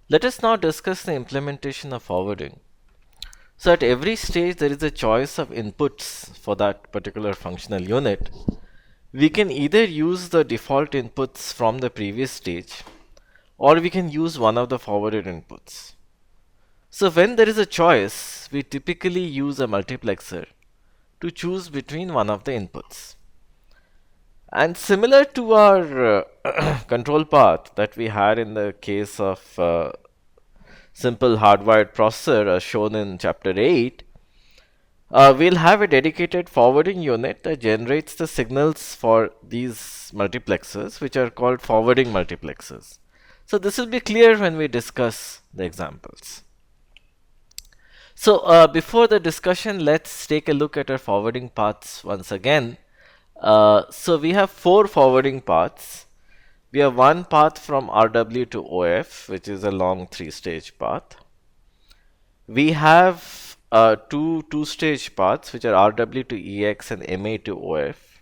Let us now discuss the implementation of forwarding. So at every stage there is a choice of inputs for that particular functional unit. We can either use the default inputs from the previous stage, or we can use one of the forwarded inputs. So when there is a choice, we typically use a multiplexer to choose between one of the inputs. And similar to our control path that we had in the case of simple hardwired processor as shown in chapter 8, we'll have a dedicated forwarding unit that generates the signals for these multiplexers, which are called forwarding multiplexers. So this will be clear when we discuss the examples. So before the discussion, let's take a look at our forwarding paths once again. So we have four forwarding paths. We have one path from RW to OF, which is a long three-stage path. We have two-stage paths, which are RW to EX and MA to OF.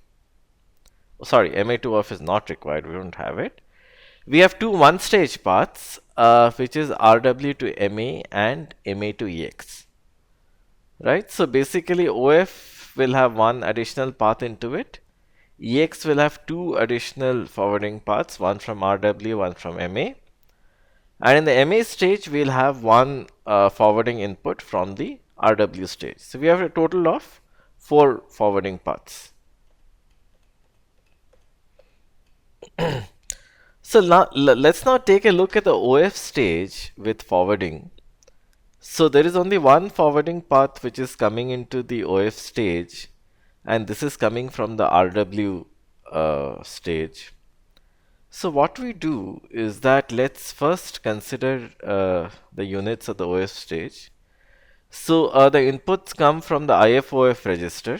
Sorry, MA to OF is not required. We don't have it. We have two one-stage paths, which is RW to MA and MA to EX. Right? So basically, OF will have one additional path into it. EX will have two additional forwarding paths, one from RW, one from MA. And in the MA stage, we'll have one forwarding input from the RW stage. So we have a total of four forwarding paths. So now, let's now take a look at the OF stage with forwarding. So there is only one forwarding path which is coming into the OF stage, and this is coming from the RW stage. So what we do is that let's first consider the units of the OF stage. So the inputs come from the IFOF register.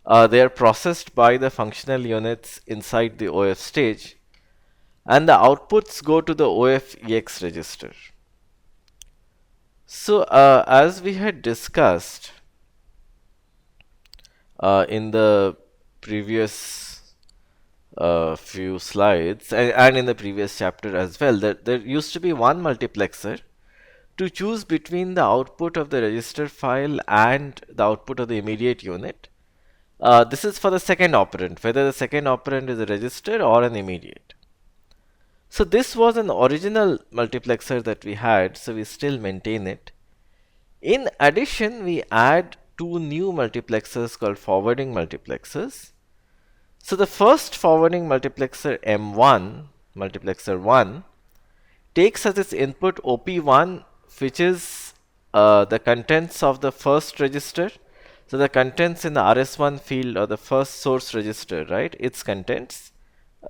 They are processed by the functional units inside the OF stage, and the outputs go to the OFEX register. So as we had discussed in the previous few slides and in the previous chapter as well, that there used to be one multiplexer to choose between the output of the register file and the output of the immediate unit. This is for the second operand, whether the second operand is a register or an immediate. So this was an original multiplexer that we had, so we still maintain it. In addition, we add two new multiplexers called forwarding multiplexers. So the first forwarding multiplexer M1, multiplexer 1, takes as its input OP1, which is the contents of the first register. So the contents in the RS1 field or the first source register, right? Its contents,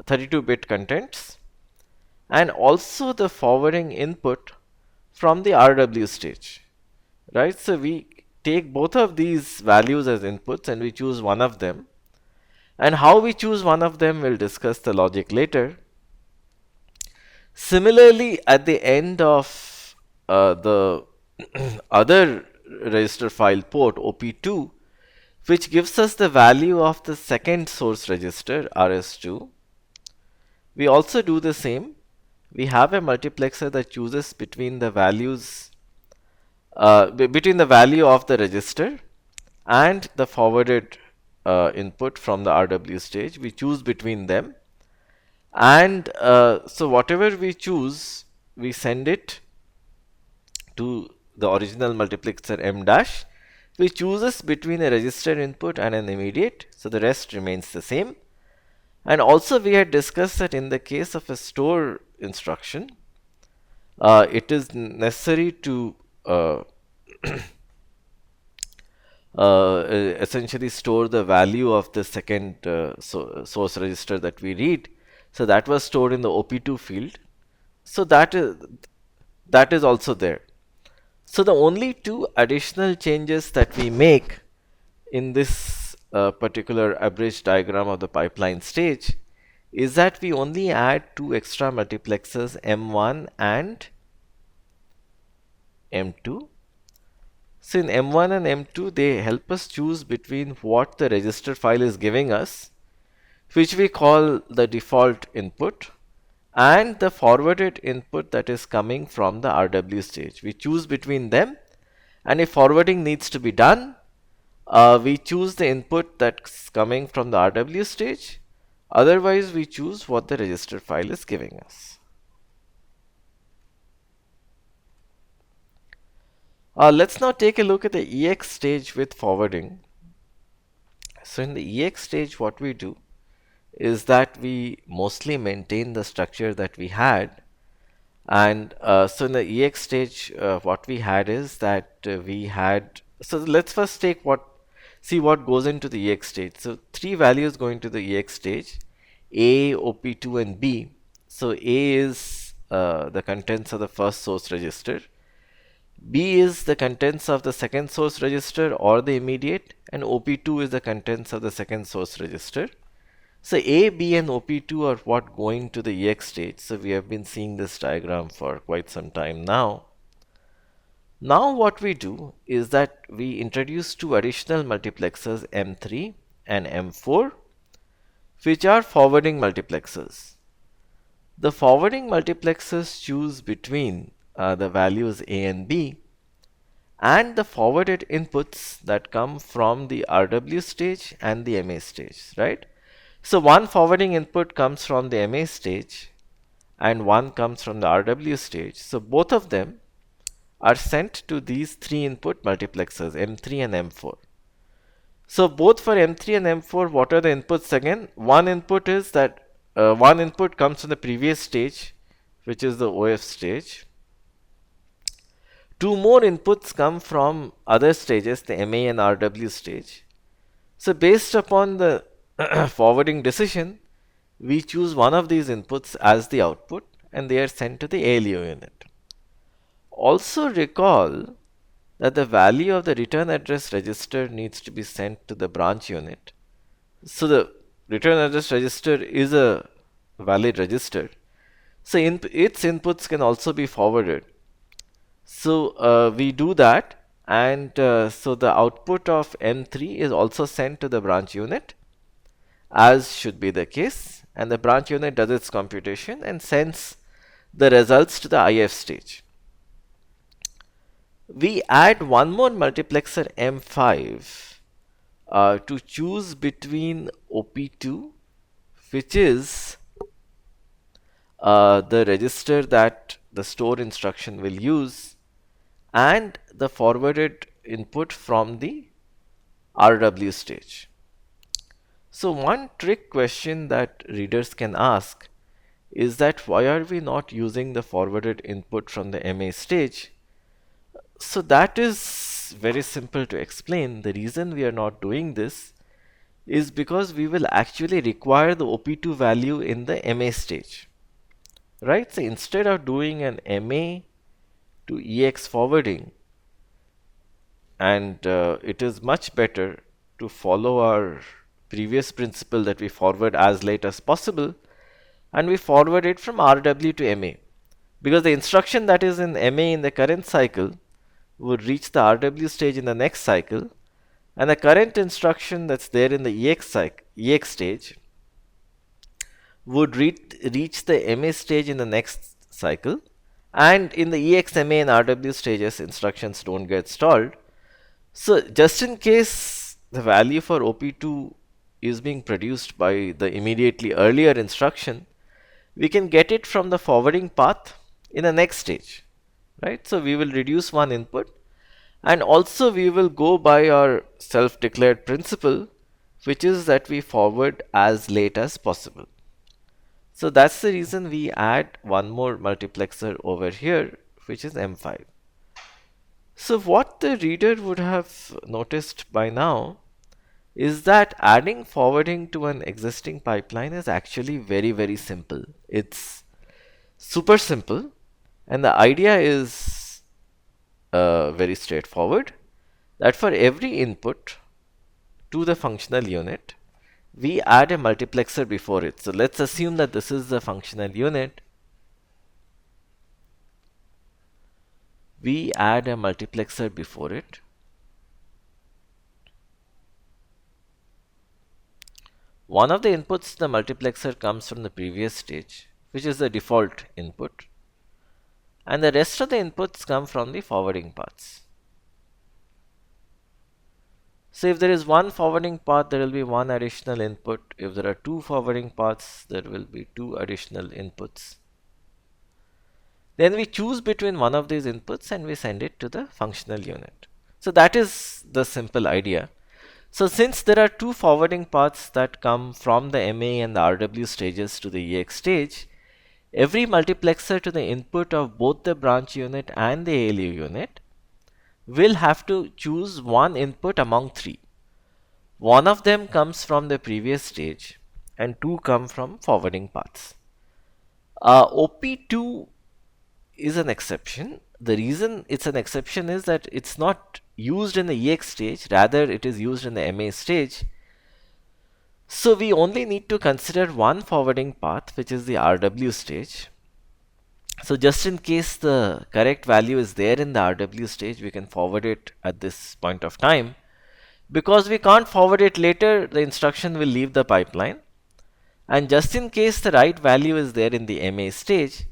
32-bit contents, and also the forwarding input from the RW stage, right? So we take both of these values as inputs and we choose one of them. And how we choose one of them, we'll discuss the logic later. Similarly, at the end of the other register file port, OP2, which gives us the value of the second source register, RS2, we also do the same. We have a multiplexer that chooses between the values, between the value of the register and the forwarded input from the RW stage. We choose between them. And so whatever we choose, we send it to the original multiplexer M dash, which chooses between a register input and an immediate. So the rest remains the same. And also we had discussed that in the case of a store instruction, it is necessary to essentially store the value of the second source register that we read. So that was stored in the OP2 field. So that is also there. So the only two additional changes that we make in this particular abridged diagram of the pipeline stage is that we only add two extra multiplexers, M1 and M2. So in M1 and M2, they help us choose between what the register file is giving us, which we call the default input, and the forwarded input that is coming from the RW stage. We choose between them, and if forwarding needs to be done, we choose the input that's coming from the RW stage. Otherwise, we choose what the register file is giving us. Let's now take a look at the EX stage with forwarding. So in the EX stage, what we do is that we mostly maintain the structure that we had. And so in the EX stage, what we had is that we had. So let's first see what goes into the EX stage. So three values go into the EX stage: A, OP2, and B. So A is the contents of the first source register. B is the contents of the second source register or the immediate, and OP2 is the contents of the second source register. So A, B, and OP2 are what going to the EX stage. So we have been seeing this diagram for quite some time now. Now what we do is that we introduce two additional multiplexers M3 and M4, which are forwarding multiplexers. The forwarding multiplexers choose between the values A and B and the forwarded inputs that come from the RW stage and the MA stage, right? So one forwarding input comes from the MA stage and one comes from the RW stage. So both of them are sent to these three input multiplexers, M3 and M4. So both for M3 and M4, what are the inputs again? One input is that one input comes from the previous stage, which is the OF stage. Two more inputs come from other stages, the MA and RW stage. So based upon the forwarding decision, we choose one of these inputs as the output and they are sent to the ALU unit. Also recall that the value of the return address register needs to be sent to the branch unit. So the return address register is a valid register. So its inputs can also be forwarded. So we do that, and so the output of M3 is also sent to the branch unit, as should be the case, and the branch unit does its computation and sends the results to the IF stage. We add one more multiplexer M5 to choose between OP2, which is the register that the store instruction will use, and the forwarded input from the RW stage. So one trick question that readers can ask is that why are we not using the forwarded input from the MA stage? So that is very simple to explain. The reason we are not doing this is because we will actually require the OP2 value in the MA stage, right? So instead of doing an MA to EX forwarding, and it is much better to follow our previous principle that we forward as late as possible, and we forward it from RW to MA, because the instruction that is in MA in the current cycle would reach the RW stage in the next cycle, and the current instruction that's there in the EX stage would reach the MA stage in the next cycle, and in the EX, MA, and RW stages, instructions don't get stalled. So just in case the value for OP2 is being produced by the immediately earlier instruction, we can get it from the forwarding path in the next stage, right? So we will reduce one input, and also we will go by our self-declared principle, which is that we forward as late as possible. So that's the reason we add one more multiplexer over here, which is M5. So what the reader would have noticed by now is that adding forwarding to an existing pipeline is actually very, very simple. It's super simple, and the idea is very straightforward, that for every input to the functional unit, we add a multiplexer before it. So let's assume that this is the functional unit. We add a multiplexer before it. One of the inputs to the multiplexer comes from the previous stage, which is the default input, and the rest of the inputs come from the forwarding paths. So if there is one forwarding path, there will be one additional input. If there are two forwarding paths, there will be two additional inputs. Then we choose between one of these inputs and we send it to the functional unit. So that is the simple idea. So since there are two forwarding paths that come from the MA and the RW stages to the EX stage, every multiplexer to the input of both the branch unit and the ALU unit will have to choose one input among three. One of them comes from the previous stage and two come from forwarding paths. OP2 is an exception. The reason it's an exception is that it's not used in the EX stage, rather it is used in the MA stage. So we only need to consider one forwarding path, which is the RW stage. So just in case the correct value is there in the RW stage, we can forward it at this point of time. Because we can't forward it later, the instruction will leave the pipeline. And just in case the right value is there in the MA stage,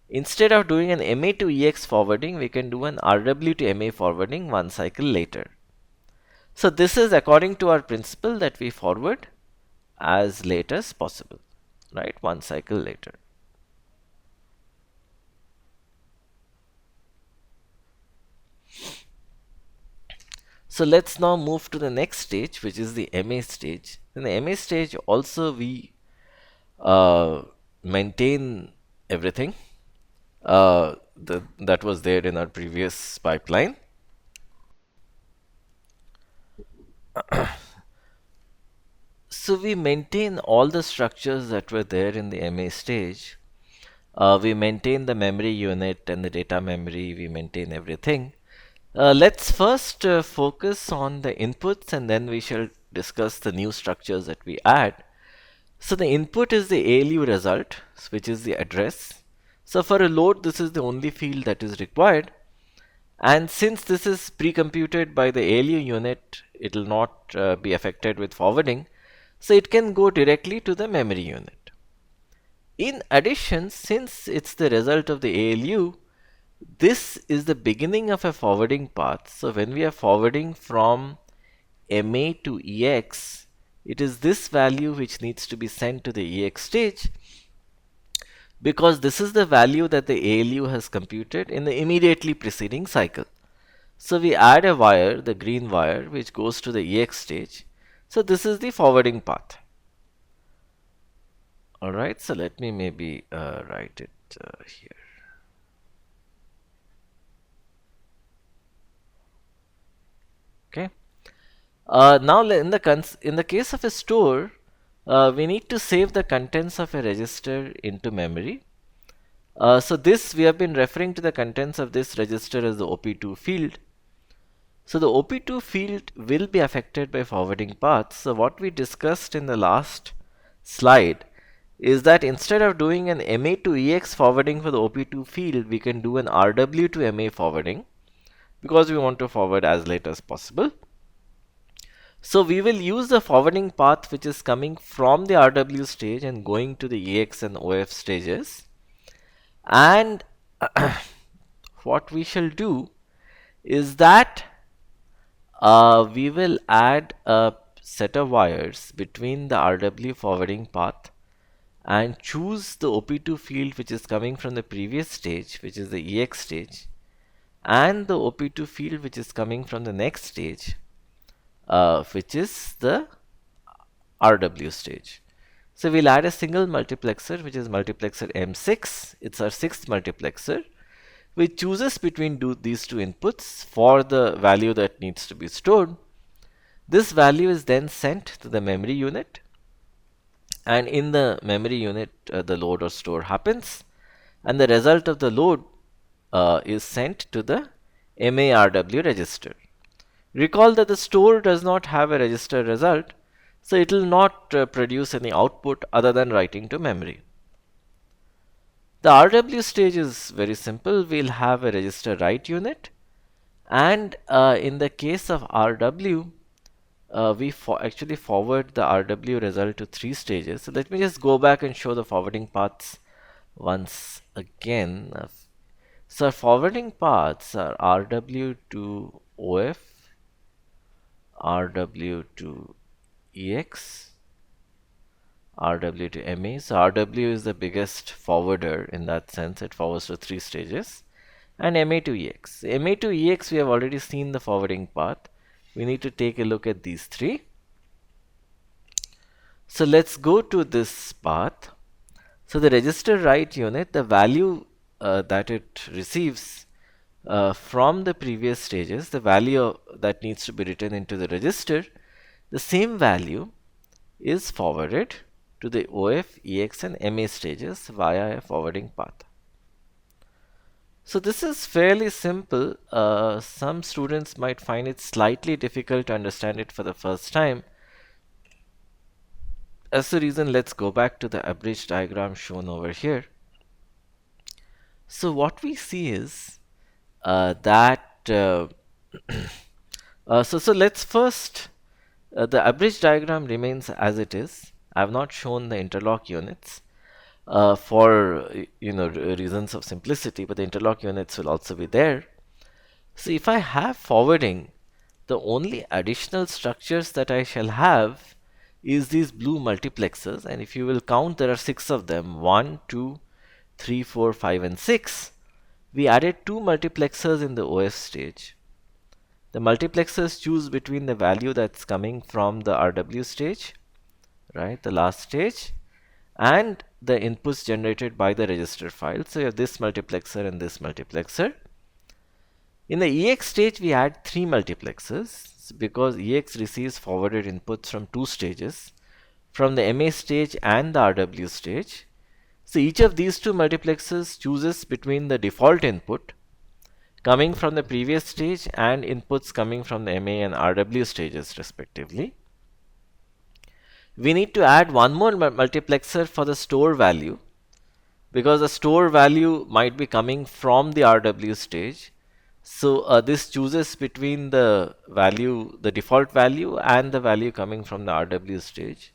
instead of doing an MA to EX forwarding, we can do an RW to MA forwarding one cycle later. So this is according to our principle that we forward as late as possible, right? One cycle later. So let's now move to the next stage, which is the MA stage. In the MA stage also we maintain everything that was there in our previous pipeline. So we maintain all the structures that were there in the MA stage. We maintain the memory unit and the data memory, we maintain everything. Let's first focus on the inputs and then we shall discuss the new structures that we add. So the input is the ALU result, which is the address. So for a load, this is the only field that is required. And since this is pre-computed by the ALU unit, it will not be affected with forwarding. So it can go directly to the memory unit. In addition, since it's the result of the ALU, this is the beginning of a forwarding path. So when we are forwarding from MA to EX, it is this value which needs to be sent to the EX stage, because this is the value that the ALU has computed in the immediately preceding cycle. So we add a wire, the green wire, which goes to the EX stage. So this is the forwarding path. Alright, so let me maybe write it here. Okay. Now in the case of a store, we need to save the contents of a register into memory. So this, we have been referring to the contents of this register as the OP2 field. So the OP2 field will be affected by forwarding paths. So what we discussed in the last slide is that instead of doing an MA to EX forwarding for the OP2 field, we can do an RW to MA forwarding because we want to forward as late as possible. So we will use the forwarding path which is coming from the RW stage and going to the EX and OF stages. And what we shall do is that we will add a set of wires between the RW forwarding path and choose the OP2 field which is coming from the previous stage, which is the EX stage, and the OP2 field which is coming from the next stage, which is the RW stage. So we'll add a single multiplexer, which is multiplexer M6. It's our sixth multiplexer, which chooses between these two inputs for the value that needs to be stored. This value is then sent to the memory unit, and in the memory unit the load or store happens, and the result of the load is sent to the MARW register. Recall that the store does not have a register result, so it will not produce any output other than writing to memory. The RW stage is very simple. We'll have a register write unit, and in the case of RW, we actually forward the RW result to three stages. So let me just go back and show the forwarding paths once again. So forwarding paths are RW to OF, RW to EX, RW to MA. So RW is the biggest forwarder in that sense. It forwards to 3 stages. And MA to EX. MA to EX, we have already seen the forwarding path. We need to take a look at these three. So let's go to this path. So the register write unit, the value that it receives from the previous stages, the value that needs to be written into the register, the same value is forwarded to the OF, EX and MA stages via a forwarding path. So this is fairly simple. Some students might find it slightly difficult to understand it for the first time. As the reason, let's go back to the abridged diagram shown over here. So what we see is that so let's first the abridged diagram remains as it is. I have not shown the interlock units for reasons of simplicity, but the interlock units will also be there. So if I have forwarding, the only additional structures that I shall have is these blue multiplexers, and if you will count, there are 6 of them: 1, 2, 3, 4, 5 and 6. We added 2 multiplexers in the OF stage. The multiplexers choose between the value that's coming from the RW stage, right, the last stage, and the inputs generated by the register file. So you have this multiplexer and this multiplexer. In the EX stage, we add 3 multiplexers because EX receives forwarded inputs from 2 stages, from the MA stage and the RW stage. So each of these 2 multiplexers chooses between the default input coming from the previous stage and inputs coming from the MA and RW stages respectively. We need to add one more multiplexer for the store value, because the store value might be coming from the RW stage. So this chooses between the value, the default value and the value coming from the RW stage.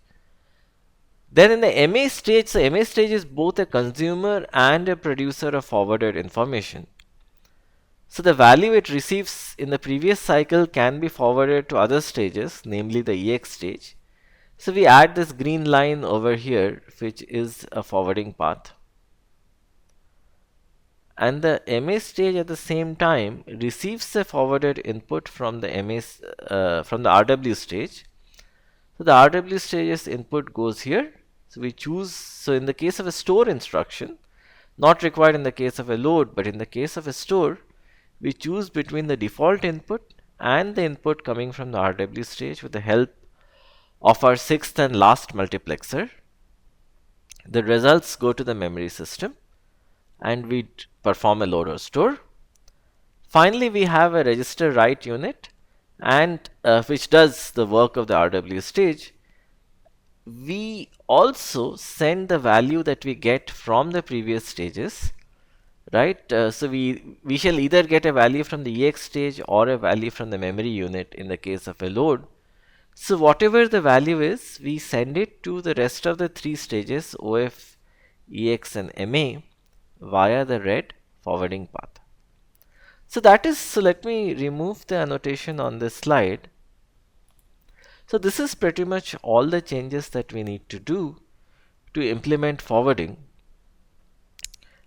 Then in the MA stage, so MA stage is both a consumer and a producer of forwarded information. So the value it receives in the previous cycle can be forwarded to other stages, namely the EX stage. So we add this green line over here, which is a forwarding path. And the MA stage at the same time receives a forwarded input from the from the RW stage. So the RW stage's input goes here. So we choose, so in the case of a store instruction, not required in the case of a load, but in the case of a store, we choose between the default input and the input coming from the RW stage with the help of our 6th and last multiplexer. The results go to the memory system and we perform a load or store. Finally, we have a register write unit, and which does the work of the RW stage. We also send the value that we get from the previous stages, right? So we shall either get a value from the EX stage or a value from the memory unit in the case of a load. So whatever the value is, we send it to the rest of the 3 stages, OF, EX and MA, via the red forwarding path. So that is, so let me remove the annotation on this slide. So this is pretty much all the changes that we need to do to implement forwarding.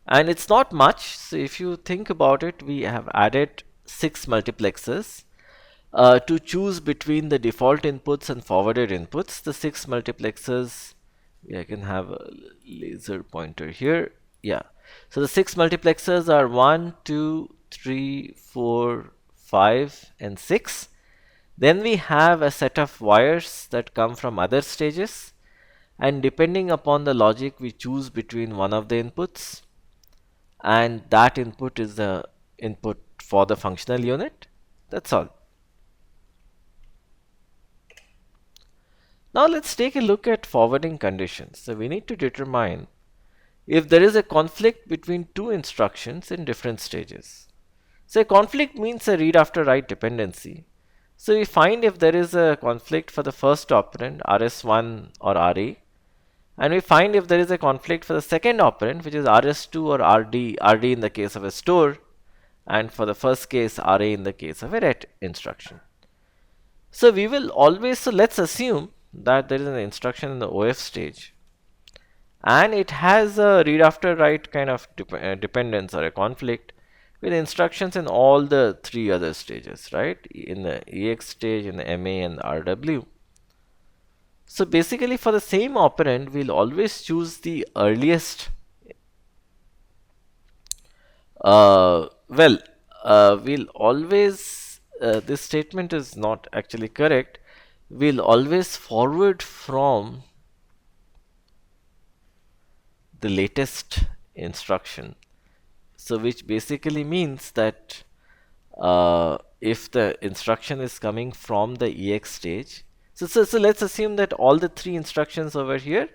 And it's not much. So if you think about it, we have added 6 multiplexers to choose between the default inputs and forwarded inputs. The 6 multiplexers, I can have a laser pointer here. Yeah. So the 6 multiplexers are 1, 2, 3, 4, 5 and 6. Then we have a set of wires that come from other stages, and depending upon the logic we choose between one of the inputs, and that input is the input for the functional unit. That's all. Now let's take a look at forwarding conditions. So we need to determine if there is a conflict between 2 instructions in different stages. So a conflict means a read after write dependency. So we find if there is a conflict for the first operand, RS1 or RA, and we find if there is a conflict for the second operand, which is RS2 or RD in the case of a store, and for the first case, RA in the case of a ret instruction. So we will always, so let's assume that there is an instruction in the OF stage, and it has a read after write kind of dependence or a conflict with instructions in all the three other stages, right? In the EX stage, in the MA and the RW. So basically for the same operand, we'll always choose the earliest. We'll always, this statement is not actually correct. We'll always forward from the latest instruction. So which basically means that if the instruction is coming from the EX stage, so let's assume that all the three instructions over here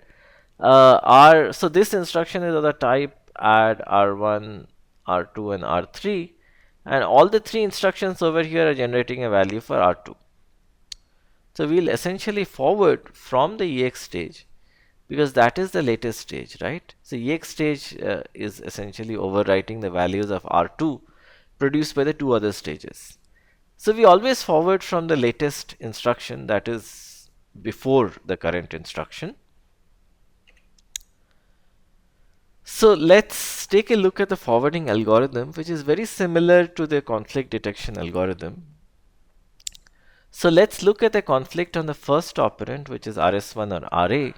are, so this instruction is of the type add R1, R2 and R3, and all the three instructions over here are generating a value for R2. So we'll essentially forward from the EX stage because that is the latest stage, right? So EX stage is essentially overwriting the values of R2 produced by the two other stages. So we always forward from the latest instruction, that is before the current instruction. So let's take a look at the forwarding algorithm, which is very similar to the conflict detection algorithm. So let's look at the conflict on the first operand, which is RS1 or RA.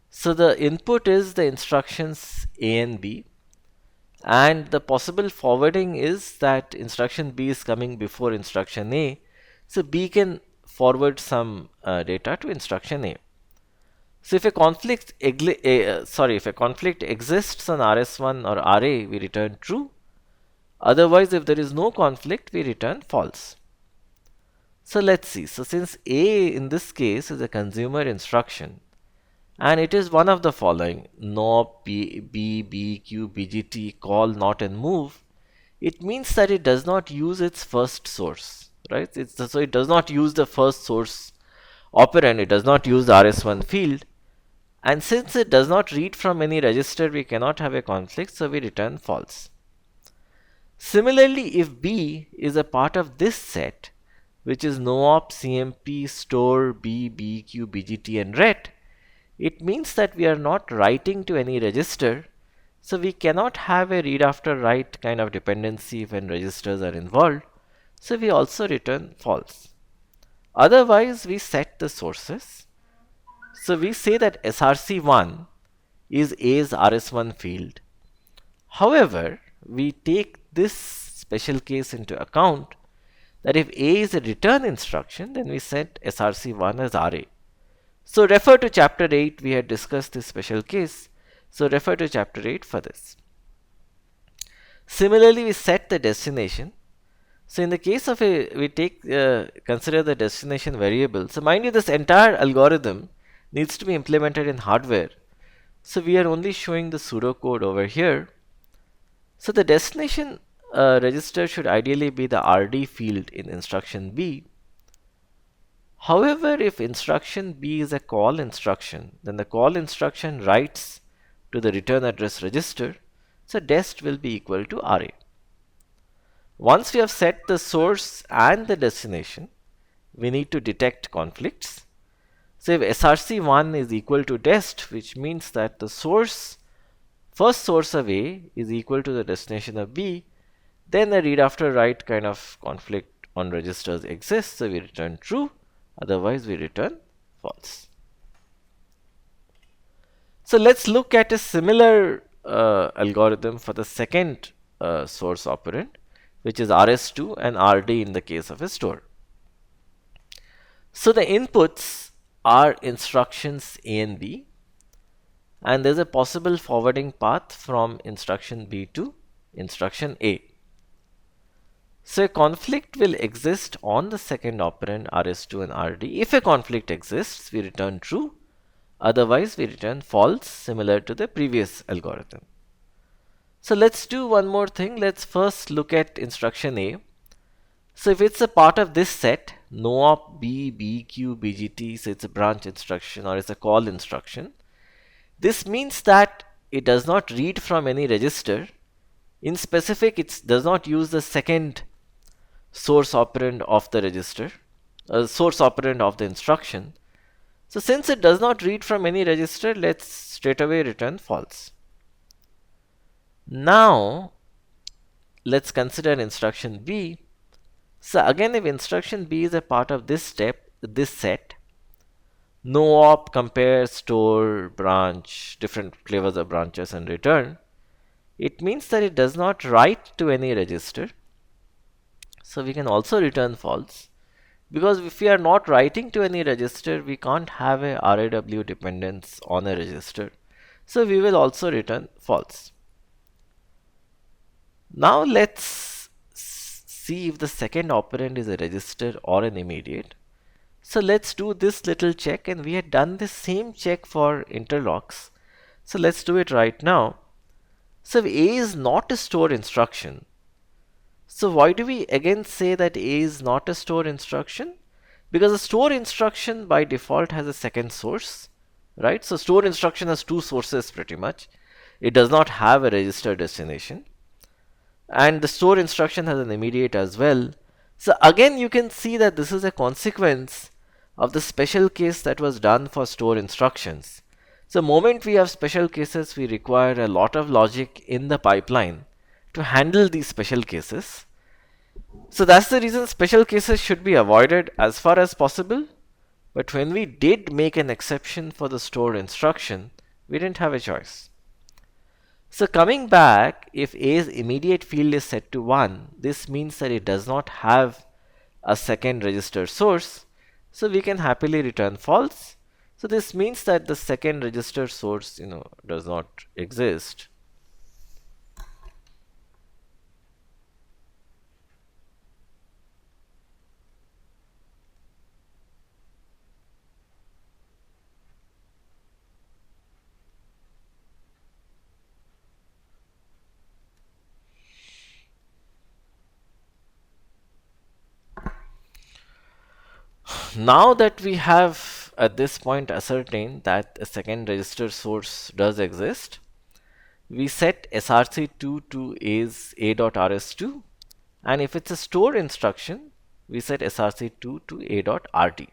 So the input is the instructions A and B, and the possible forwarding is that instruction B is coming before instruction A. So B can forward some data to instruction A. So if a conflict exists on RS1 or RA, we return true. Otherwise, if there is no conflict, we return false. So let's see. So since A in this case is a consumer instruction, and it is one of the following: NOP, BQ, BGT, call, not, and move. It means that it does not use its first source, right? So it does not use the first source operand. It does not use the RS1 field. And since it does not read from any register, we cannot have a conflict, so we return false. Similarly, if B is a part of this set, which is NOOP, CMP, store, B, BQ, BGT, and ret, it means that we are not writing to any register, so we cannot have a read after write kind of dependency when registers are involved, so we also return false. Otherwise, we set the sources. So we say that SRC1 is A's RS1 field. However, we take this special case into account that if A is a return instruction, then we set SRC1 as RA. So refer to chapter 8, we had discussed this special case. So refer to chapter 8 for this. Similarly, we set the destination. So in the case of we consider the destination variable. So mind you, this entire algorithm needs to be implemented in hardware. So we are only showing the pseudocode over here. So the destination register should ideally be the RD field in instruction B. However, if instruction B is a call instruction, then the call instruction writes to the return address register, so dest will be equal to RA. Once we have set the source and the destination, we need to detect conflicts. So if SRC1 is equal to dest, which means that the first source of A is equal to the destination of B, then the read after write kind of conflict on registers exists, so we return true. Otherwise, we return false. So let's look at a similar algorithm for the second source operand, which is RS2 and RD in the case of a store. So the inputs are instructions A and B, and there's a possible forwarding path from instruction B to instruction A. So a conflict will exist on the second operand RS2 and RD. If a conflict exists, we return true. Otherwise, we return false, similar to the previous algorithm. So let's do one more thing. Let's first look at instruction A. So if it's a part of this set, NOOP, B, BQ, BGT, so it's a branch instruction or it's a call instruction, This means that it does not read from any register. In specific, it does not use the second source operand of the register, source operand of the instruction. So since it does not read from any register, let's straight away return false. Now, let's consider instruction B. So again, if instruction B is a part of this step, this set, no op, compare, store, branch, different flavors of branches and return, it means that it does not write to any register. So we can also return false, because if we are not writing to any register, we can't have a RAW dependence on a register. So we will also return false. Now let's see if the second operand is a register or an immediate. So let's do this little check, and we had done the same check for interlocks. So let's do it right now. So if A is not a store instruction, so why do we again say that A is not a store instruction? Because a store instruction by default has a second source, right? So store instruction has two sources pretty much. It does not have a register destination. And the store instruction has an immediate as well. So again, you can see that this is a consequence of the special case that was done for store instructions. So the moment we have special cases, we require a lot of logic in the pipeline to handle these special cases. So that's the reason special cases should be avoided as far as possible. But when we did make an exception for the store instruction, we didn't have a choice. So coming back, if A's immediate field is set to 1, this means that it does not have a second register source. So we can happily return false. So this means that the second register source, does not exist. Now that we have at this point ascertained that a second register source does exist, we set src2 to A's a.rs2, and if it's a store instruction, we set src2 to a.rd.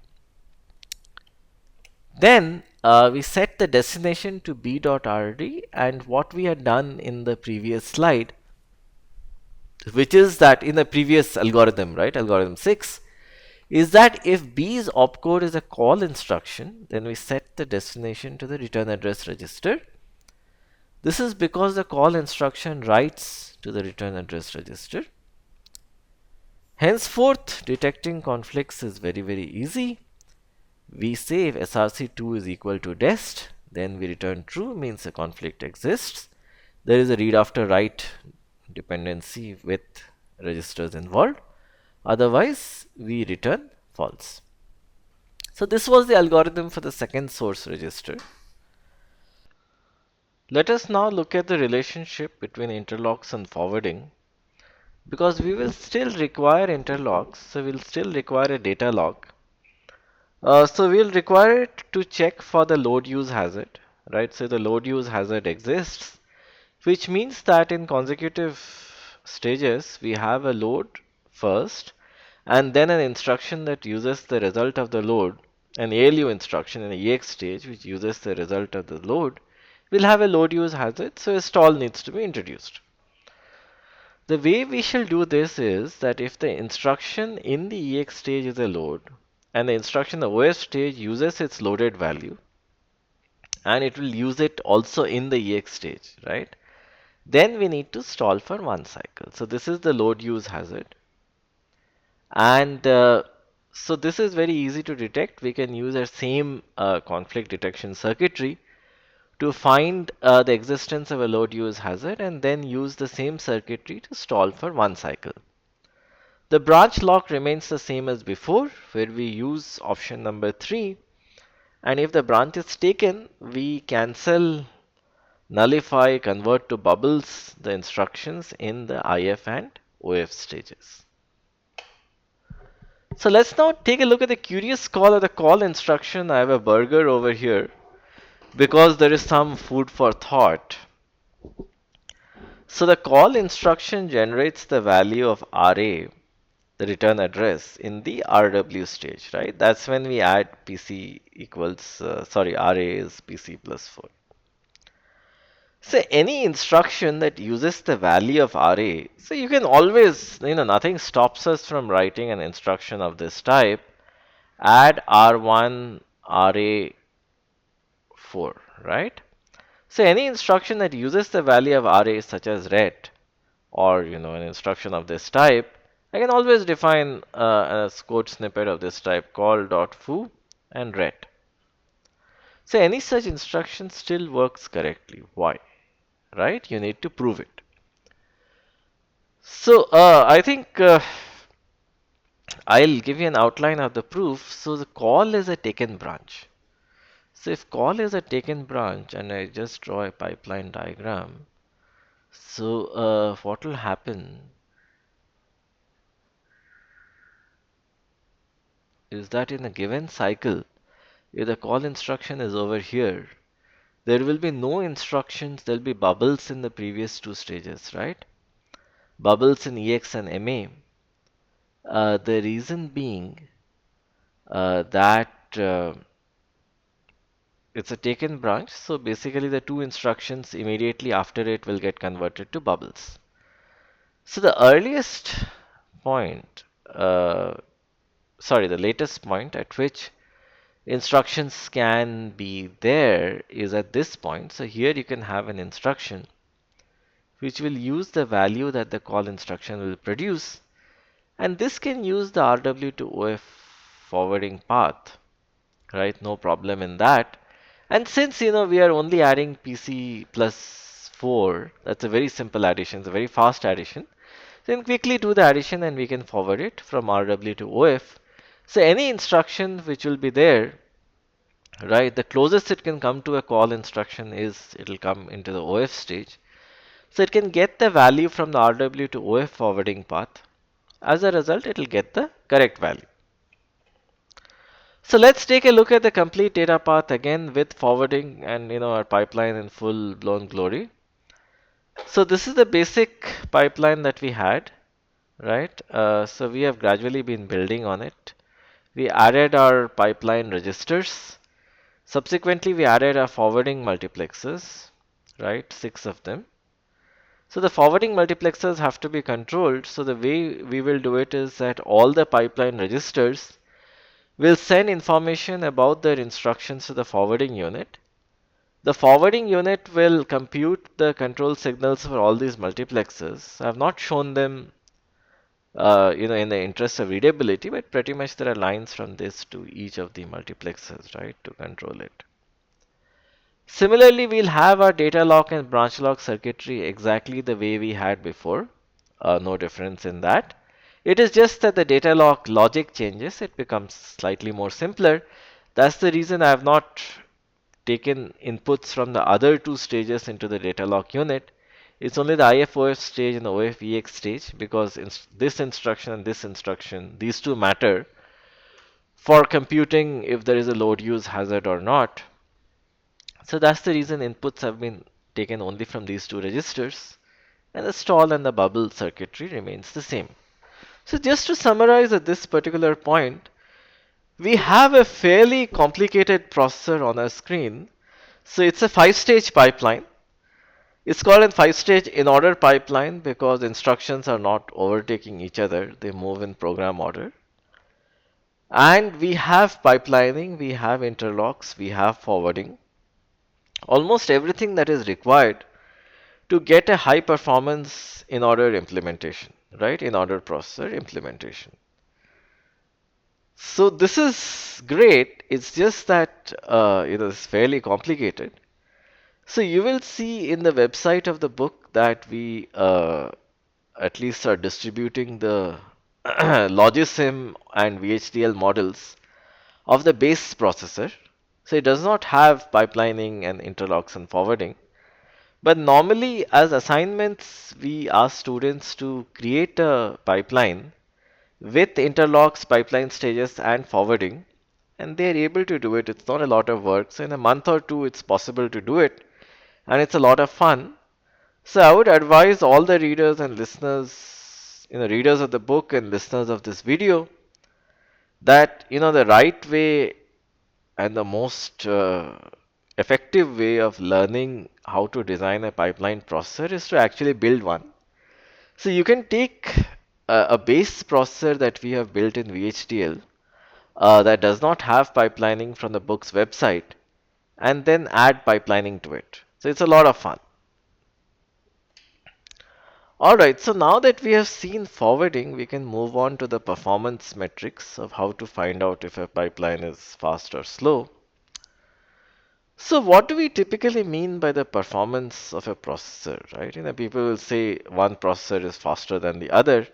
Then we set the destination to b.rd, and what we had done in the previous slide, which is that in the previous algorithm, right, algorithm 6, is that if B's opcode is a call instruction, then we set the destination to the return address register. This is because the call instruction writes to the return address register. Henceforth, detecting conflicts is very, very easy. We say if src2 is equal to dest, then we return true, means a conflict exists. There is a read after write dependency with registers involved. Otherwise, we return false. So this was the algorithm for the second source register. Let us now look at the relationship between interlocks and forwarding. Because we will still require interlocks, so we'll still require a data log. So we'll require it to check for the load use hazard, right? So the load use hazard exists, which means that in consecutive stages, we have a load first, and then an instruction that uses the result of the load, an ALU instruction in the EX stage, which uses the result of the load, will have a load use hazard, so a stall needs to be introduced. The way we shall do this is that if the instruction in the EX stage is a load, and the instruction in the OF stage uses its loaded value, and it will use it also in the EX stage, right? Then we need to stall for one cycle. So this is the load use hazard. And so this is very easy to detect. We can use our same conflict detection circuitry to find the existence of a load use hazard, and then use the same circuitry to stall for one cycle. The branch lock remains the same as before, where we use option number 3, and if the branch is taken, we cancel, nullify, convert to bubbles the instructions in the IF and OF stages. So let's now take a look at the curious call of the call instruction. I have a burger over here. because there is some food for thought. So the call instruction generates the value of RA, the return address, in the RW stage, right? That's when we add PC equals, RA is PC plus 4. So any instruction that uses the value of RA, so you can always, nothing stops us from writing an instruction of this type, add R1, RA4, right? So any instruction that uses the value of RA such as ret, or an instruction of this type, I can always define a code snippet of this type call.foo and ret. So any such instruction still works correctly. Why? Right? You need to prove it. So I think I'll give you an outline of the proof. So the call is a taken branch. So if call is a taken branch and I just draw a pipeline diagram, so what will happen is that in a given cycle, if the call instruction is over here, there will be no instructions, there'll be bubbles in the previous two stages, right? Bubbles in EX and MA. The reason being that it's a taken branch, so basically the two instructions immediately after it will get converted to bubbles. So the earliest point, the latest point at which instructions can be there is at this point. So here you can have an instruction which will use the value that the call instruction will produce, and this can use the RW to OF forwarding path, right? No problem in that. And since we are only adding PC plus 4, that's a very simple addition, it's a very fast addition. Then quickly do the addition and we can forward it from RW to OF. So any instruction which will be there, right, the closest it can come to a call instruction is it'll come into the OF stage. So it can get the value from the RW to OF forwarding path. As a result, it'll get the correct value. So let's take a look at the complete data path again with forwarding and our pipeline in full blown glory. So this is the basic pipeline that we had, right? So we have gradually been building on it. We added our pipeline registers. Subsequently, we added our forwarding multiplexers, right? 6 of them. So the forwarding multiplexers have to be controlled. So the way we will do it is that all the pipeline registers will send information about their instructions to the forwarding unit. The forwarding unit will compute the control signals for all these multiplexers. I have not shown them, in the interest of readability, but pretty much there are lines from this to each of the multiplexers, right, to control it. Similarly, we'll have our data lock and branch lock circuitry exactly the way we had before. No difference in that. It is just that the data lock logic changes. It becomes slightly more simpler. That's the reason I have not taken inputs from the other two stages into the data lock unit. It's only the IFOF stage and the OFEX stage because this instruction and this instruction, these two matter for computing if there is a load use hazard or not. So that's the reason inputs have been taken only from these two registers, and the stall and the bubble circuitry remains the same. So just to summarize at this particular point, we have a fairly complicated processor on our screen. So it's a 5-stage pipeline. It's called a 5-stage in-order pipeline because instructions are not overtaking each other. They move in program order. And we have pipelining, we have interlocks, we have forwarding. Almost everything that is required to get a high performance in order implementation, right? In order processor implementation. So this is great. It's just that it's fairly complicated. So you will see in the website of the book that we at least are distributing the Logisim and VHDL models of the base processor. So it does not have pipelining and interlocks and forwarding. But normally, as assignments, we ask students to create a pipeline with interlocks, pipeline stages, and forwarding, and they're able to do it. It's not a lot of work. So in a month or two, it's possible to do it, and it's a lot of fun. So I would advise all the readers and listeners, readers of the book and listeners of this video, that the right way and the most effective way of learning how to design a pipeline processor is to actually build one. So you can take a base processor that we have built in VHDL that does not have pipelining from the book's website, and then add pipelining to it. So it's a lot of fun. Alright, so now that we have seen forwarding, we can move on to the performance metrics of how to find out if a pipeline is fast or slow. So what do we typically mean by the performance of a processor, right? People will say one processor is faster than the other.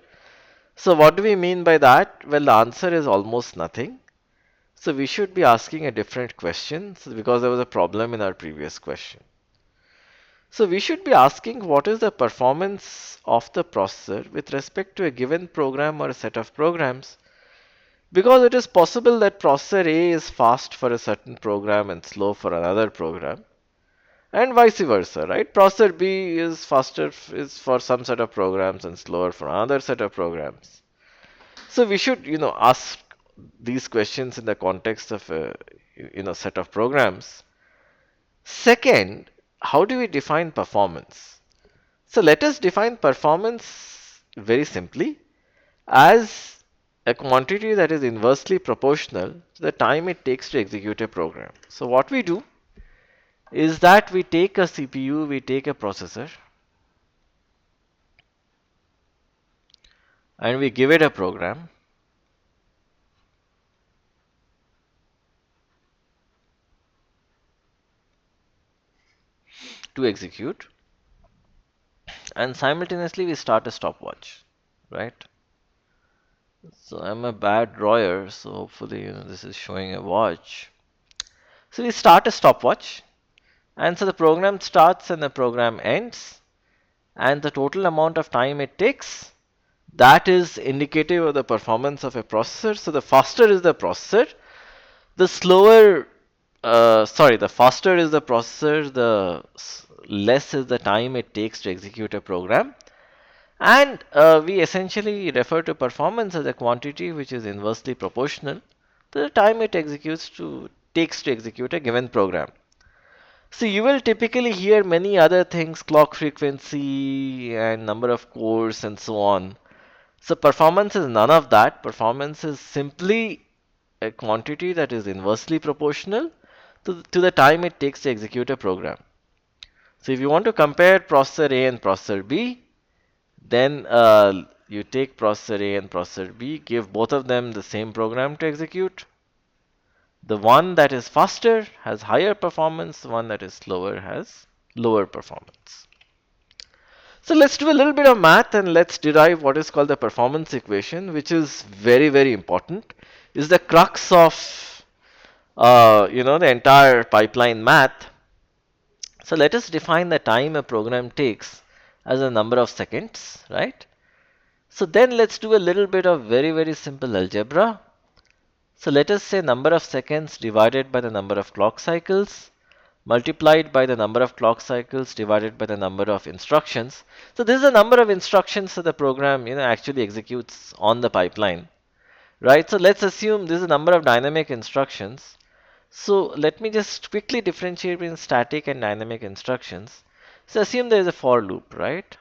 So what do we mean by that? Well, the answer is almost nothing. So we should be asking a different question, because there was a problem in our previous question. So we should be asking what is the performance of the processor with respect to a given program or a set of programs, because it is possible that processor A is fast for a certain program and slow for another program, and vice versa, right? Processor B is faster is for some set of programs and slower for another set of programs. So we should, ask these questions in the context of a, set of programs. Second, how do we define performance? So let us define performance very simply as a quantity that is inversely proportional to the time it takes to execute a program. So what we do is that we take a CPU, we take a processor, and we give it a program to execute, and simultaneously we start a stopwatch, right? So I'm a bad drawer, so hopefully this is showing a watch. So we start a stopwatch, and so the program starts and the program ends, and the total amount of time it takes, that is indicative of the performance of a processor. So the faster is the processor, the slower, the faster is the processor, the less is the time it takes to execute a program. And we essentially refer to performance as a quantity which is inversely proportional to the time it takes to execute a given program. So you will typically hear many other things, clock frequency and number of cores and so on. So performance is none of that. Performance is simply a quantity that is inversely proportional to the time it takes to execute a program. So if you want to compare processor A and processor B, then you take processor A and processor B, give both of them the same program to execute. The one that is faster has higher performance, the one that is slower has lower performance. So let's do a little bit of math and let's derive what is called the performance equation, which is very, very important. Is the crux of the entire pipeline math. So let us define the time a program takes as a number of seconds, right? So then let's do a little bit of very, very simple algebra. So let us say number of seconds divided by the number of clock cycles multiplied by the number of clock cycles divided by the number of instructions. So this is the number of instructions that the program actually executes on the pipeline, right? So let's assume this is the number of dynamic instructions. So let me just quickly differentiate between static and dynamic instructions. So assume there is a for loop, right?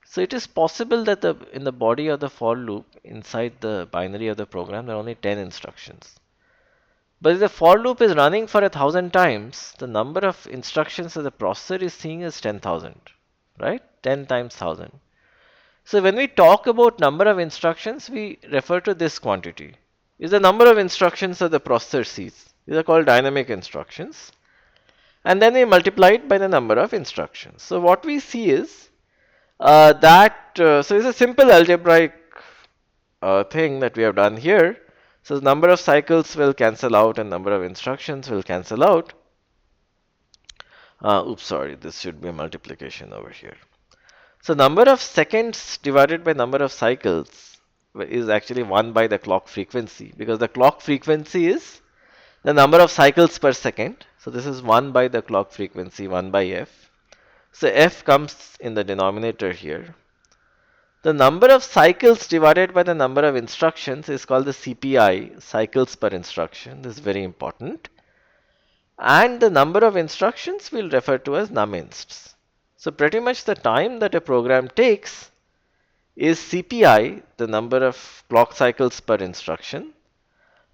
So it is possible that in the body of the for loop, inside the binary of the program, there are only 10 instructions. But if the for loop is running for 1,000 times, the number of instructions that the processor is seeing is 10,000, right? 10 times 1,000. So when we talk about number of instructions, we refer to this quantity. Is the number of instructions that the processor sees. These are called dynamic instructions. And then we multiply it by the number of instructions. So what we see is so it's a simple algebraic thing that we have done here. So the number of cycles will cancel out and number of instructions will cancel out. Oops, sorry, this should be a multiplication over here. So number of seconds divided by number of cycles is actually 1 by the clock frequency, because the clock frequency is the number of cycles per second. So this is 1 by the clock frequency, 1 by f. So f comes in the denominator here. The number of cycles divided by the number of instructions is called the CPI, cycles per instruction. This is very important. And the number of instructions we'll refer to as numinsts. So pretty much the time that a program takes is CPI, the number of clock cycles per instruction,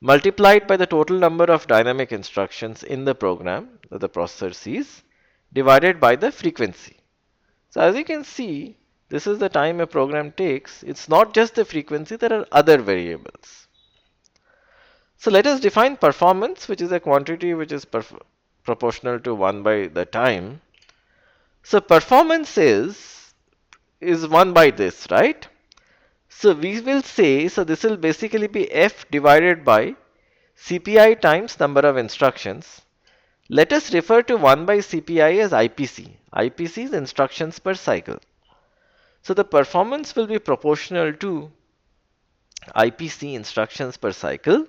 multiplied by the total number of dynamic instructions in the program that the processor sees, divided by the frequency. So as you can see, this is the time a program takes. It's not just the frequency, there are other variables. So let us define performance, which is a quantity which is proportional to 1 by the time. So performance is 1 by this, right? So we will say, so this will basically be f divided by CPI times number of instructions. Let us refer to 1 by CPI as IPC. IPC is instructions per cycle. So the performance will be proportional to IPC, instructions per cycle,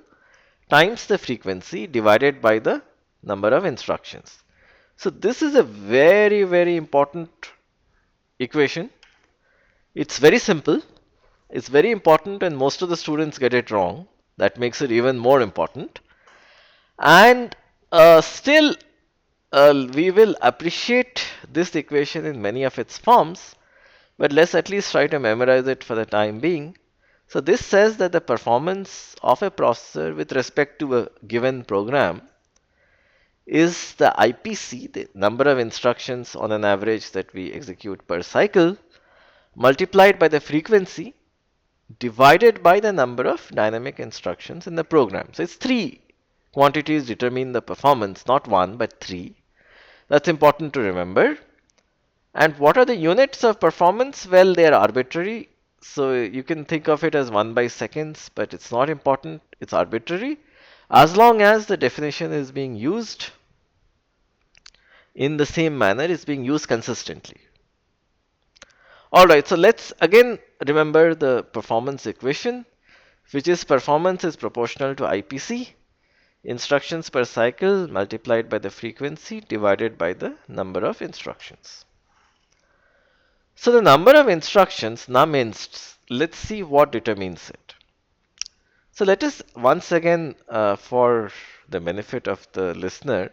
times the frequency divided by the number of instructions. So this is a very, very important equation. It's very simple. It's very important, and most of the students get it wrong. That makes it even more important. And still, we will appreciate this equation in many of its forms, but let's at least try to memorize it for the time being. So this says that the performance of a processor with respect to a given program is the IPC, the number of instructions on an average that we execute per cycle, multiplied by the frequency divided by the number of dynamic instructions in the program. So it's three quantities determine the performance, not one, but three. That's important to remember. And what are the units of performance? Well, they are arbitrary. So you can think of it as 1 by seconds, but it's not important. It's arbitrary. As long as the definition is being used in the same manner, it's being used consistently. Alright, so let's again remember the performance equation, which is performance is proportional to IPC, instructions per cycle multiplied by the frequency divided by the number of instructions. So the number of instructions, numinsts, let's see what determines it. So let us once again, for the benefit of the listener,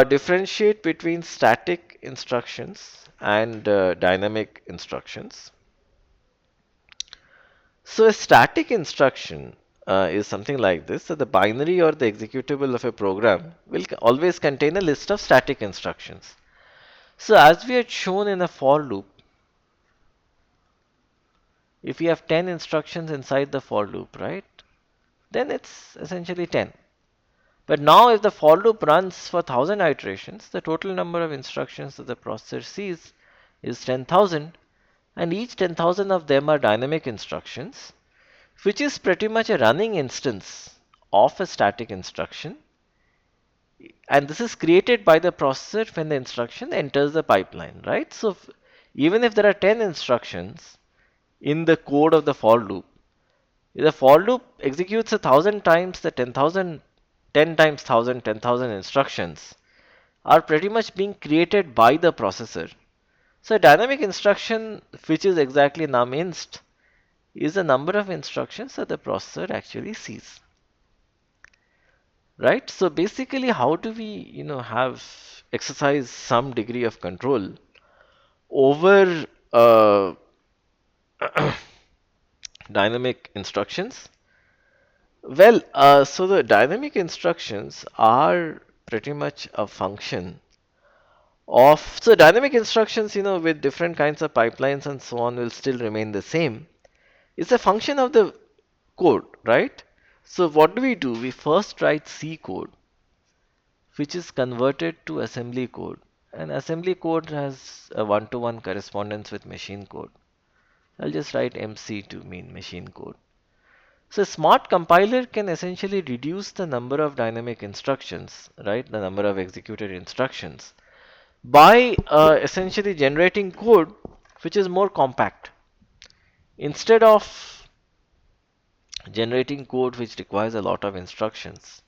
differentiate between static instructions and dynamic instructions. So a static instruction is something like this. So the binary or the executable of a program will always contain a list of static instructions. So as we had shown in a for loop, if you have 10 instructions inside the for loop, right, then it's essentially 10. But now if the for loop runs for 1000 iterations, the total number of instructions that the processor sees is 10,000, and each 10,000 of them are dynamic instructions, which is pretty much a running instance of a static instruction. And this is created by the processor when the instruction enters the pipeline, right? So even if there are 10 instructions in the code of the for loop, if the for loop executes 1,000 times, the 10,000, 10 times 1,000, 10,000 instructions are pretty much being created by the processor. So a dynamic instruction, which is exactly numinst, is the number of instructions that the processor actually sees. Right? So basically, how do we, have exercise some degree of control over dynamic instructions? Well, so the dynamic instructions are pretty much a function of, so dynamic instructions, with different kinds of pipelines and so on will still remain the same. It's a function of the code, right? So what do? We first write C code, which is converted to assembly code. And assembly code has a one-to-one correspondence with machine code. I'll just write MC to mean machine code. So a smart compiler can essentially reduce the number of dynamic instructions, right? The number of executed instructions by essentially generating code which is more compact. Instead of generating code which requires a lot of instructions.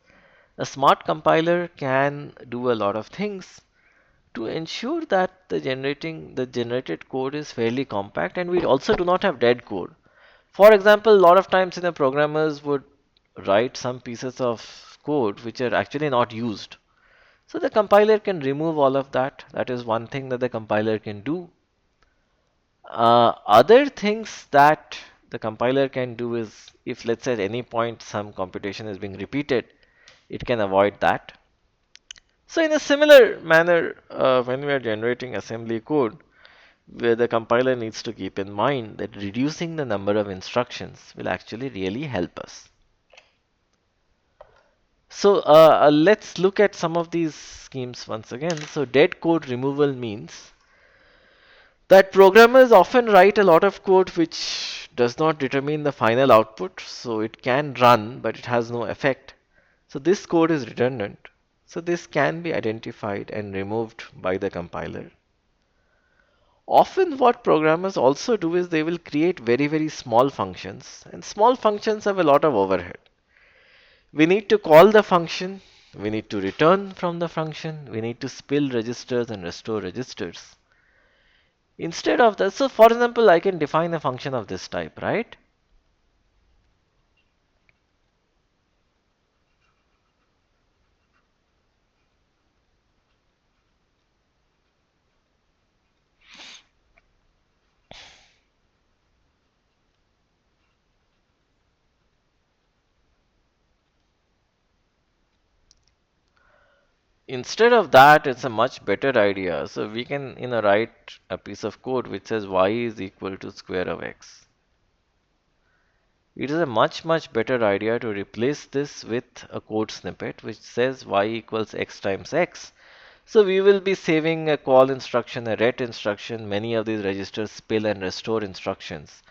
A smart compiler can do a lot of things to ensure that the generated code is fairly compact, and we also do not have dead code. For example, a lot of times programmers would write some pieces of code which are actually not used. So the compiler can remove all of that. That is one thing that the compiler can do. Other things that the compiler can do is, if let's say at any point some computation is being repeated, it can avoid that. So in a similar manner, when we are generating assembly code, where the compiler needs to keep in mind that reducing the number of instructions will actually really help us. So let's look at some of these schemes once again. So dead code removal means that programmers often write a lot of code which does not determine the final output, so it can run but it has no effect. So this code is redundant. So this can be identified and removed by the compiler. Often what programmers also do is they will create very, very small functions, and small functions have a lot of overhead. We need to call the function, we need to return from the function, we need to spill registers and restore registers. Instead of that, so for example, I can define a function of this type, right? Instead of that, it's a much better idea. So we can, write a piece of code which says y is equal to square of x. It is a much, much better idea to replace this with a code snippet which says y equals x times x. So we will be saving a call instruction, a ret instruction, many of these registers spill and restore instructions.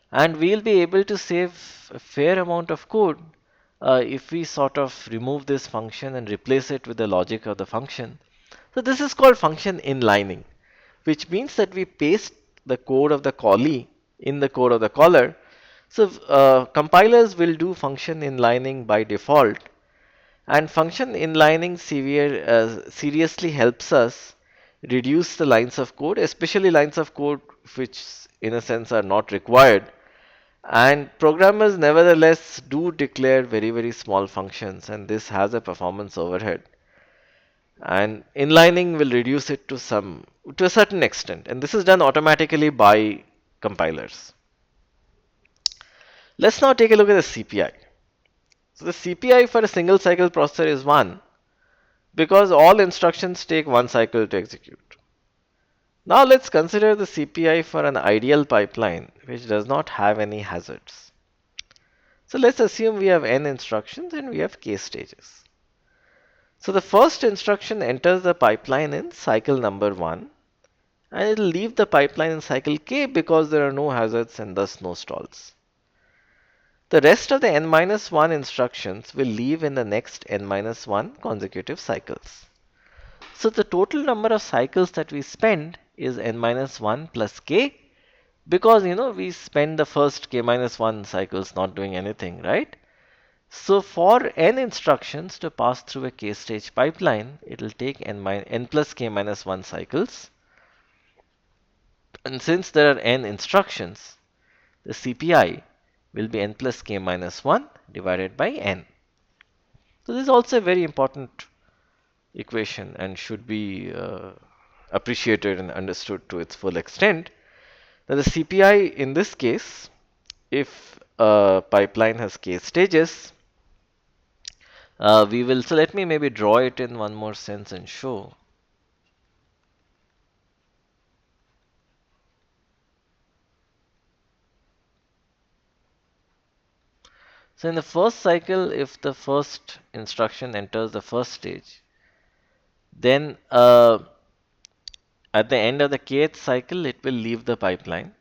And we'll be able to save a fair amount of code if we sort of remove this function and replace it with the logic of the function. So this is called function inlining, which means that we paste the code of the callee in the code of the caller. So compilers will do function inlining by default, and function inlining seriously helps us reduce the lines of code, especially lines of code which in a sense are not required. And programmers nevertheless do declare very, very small functions, and this has a performance overhead. And inlining will reduce it to a certain extent, and this is done automatically by compilers. Let's now take a look at the CPI. So the CPI for a single cycle processor is 1 because all instructions take 1 cycle to execute. Now let's consider the CPI for an ideal pipeline which does not have any hazards. So let's assume we have n instructions and we have k stages. So the first instruction enters the pipeline in cycle number 1, and it will leave the pipeline in cycle k because there are no hazards and thus no stalls. The rest of the n-1 instructions will leave in the next n-1 consecutive cycles. So the total number of cycles that we spend is n-1 plus k, because we spend the first k-1 cycles not doing anything, right? So for n instructions to pass through a k-stage pipeline, it will take n plus k-1 cycles. And since there are n instructions, the CPI will be n plus k-1 divided by n. So this is also a very important equation and should be appreciated and understood to its full extent. Now the CPI in this case, if a pipeline has k stages, so let me maybe draw it in one more sense and show. So in the first cycle, if the first instruction enters the first stage, then at the end of the kth cycle, it will leave the pipeline.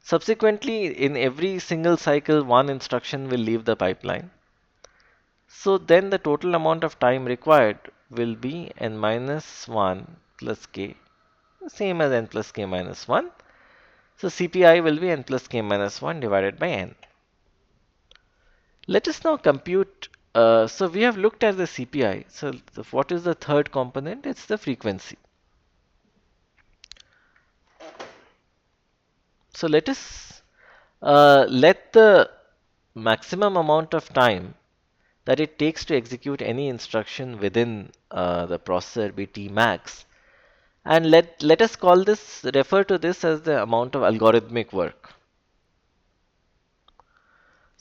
Subsequently, in every single cycle, one instruction will leave the pipeline. So then the total amount of time required will be n minus 1 plus k, same as n plus k minus 1. So CPI will be n plus k minus 1 divided by n. Let us now compute. So we have looked at the CPI. So what is the third component? It's the frequency. So let the maximum amount of time that it takes to execute any instruction within the processor be T max, and let us refer to this as the amount of algorithmic work.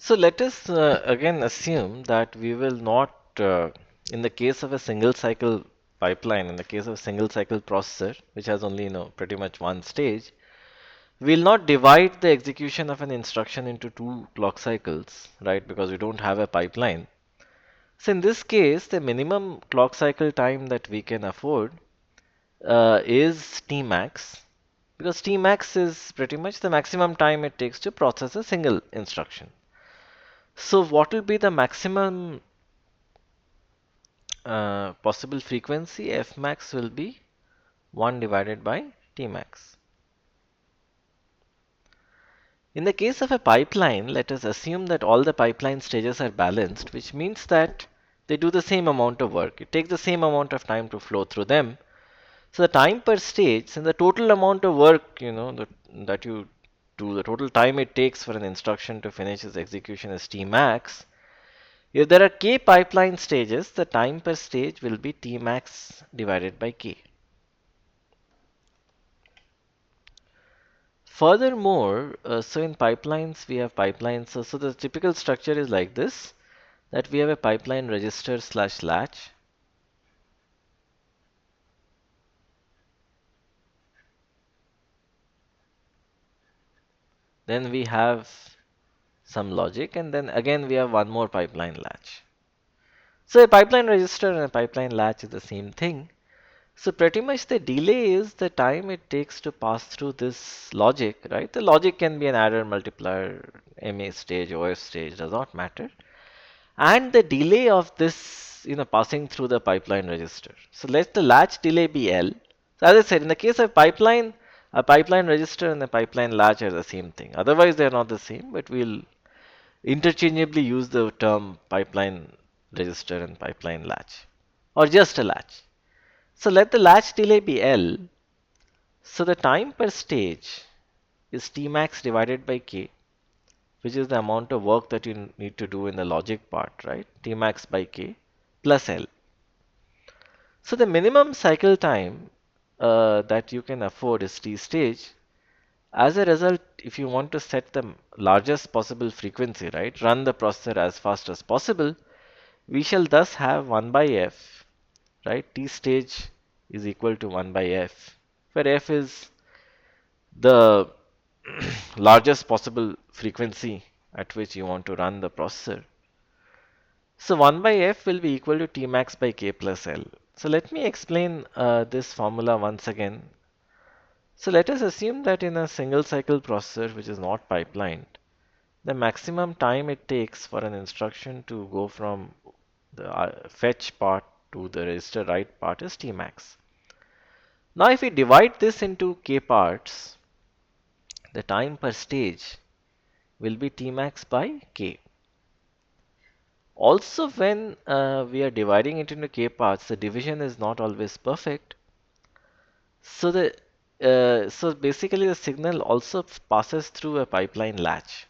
So let us again assume that we will not, in the case of a single cycle pipeline, in the case of a single cycle processor, which has only pretty much one stage, we'll not divide the execution of an instruction into two clock cycles, right? Because we don't have a pipeline. So in this case, the minimum clock cycle time that we can afford is Tmax, because Tmax is pretty much the maximum time it takes to process a single instruction. So what will be the maximum possible frequency? Fmax will be 1 divided by Tmax. In the case of a pipeline, let us assume that all the pipeline stages are balanced, which means that they do the same amount of work. It takes the same amount of time to flow through them. So the time per stage and the total amount of work, that you do, the total time it takes for an instruction to finish its execution is Tmax. If there are k pipeline stages, the time per stage will be Tmax divided by k. Furthermore, so in pipelines, we have pipelines. So the typical structure is like this, that we have a pipeline register slash latch. Then we have some logic, and then again we have one more pipeline latch. So a pipeline register and a pipeline latch is the same thing. So pretty much the delay is the time it takes to pass through this logic, right? The logic can be an adder, multiplier, MA stage, OF stage, does not matter. And the delay of this, passing through the pipeline register. So let the latch delay be L. So as I said, in the case of pipeline, a pipeline register and a pipeline latch are the same thing. Otherwise, they are not the same, but we'll interchangeably use the term pipeline register and pipeline latch, or just a latch. So let the latch delay be L. So the time per stage is Tmax divided by K, which is the amount of work that you need to do in the logic part, right? Tmax by K plus L. So the minimum cycle time that you can afford is T stage. As a result, if you want to set the largest possible frequency, right, run the processor as fast as possible, we shall thus have 1 by f, right? T stage is equal to 1 by f, where f is the largest possible frequency at which you want to run the processor. So 1 by f will be equal to Tmax by k plus L. So let me explain this formula once again. So let us assume that in a single cycle processor which is not pipelined, the maximum time it takes for an instruction to go from the fetch part to the register write part is Tmax. Now if we divide this into k parts, the time per stage will be Tmax by k. Also, when we are dividing it into k parts, the division is not always perfect. So basically the signal also passes through a pipeline latch.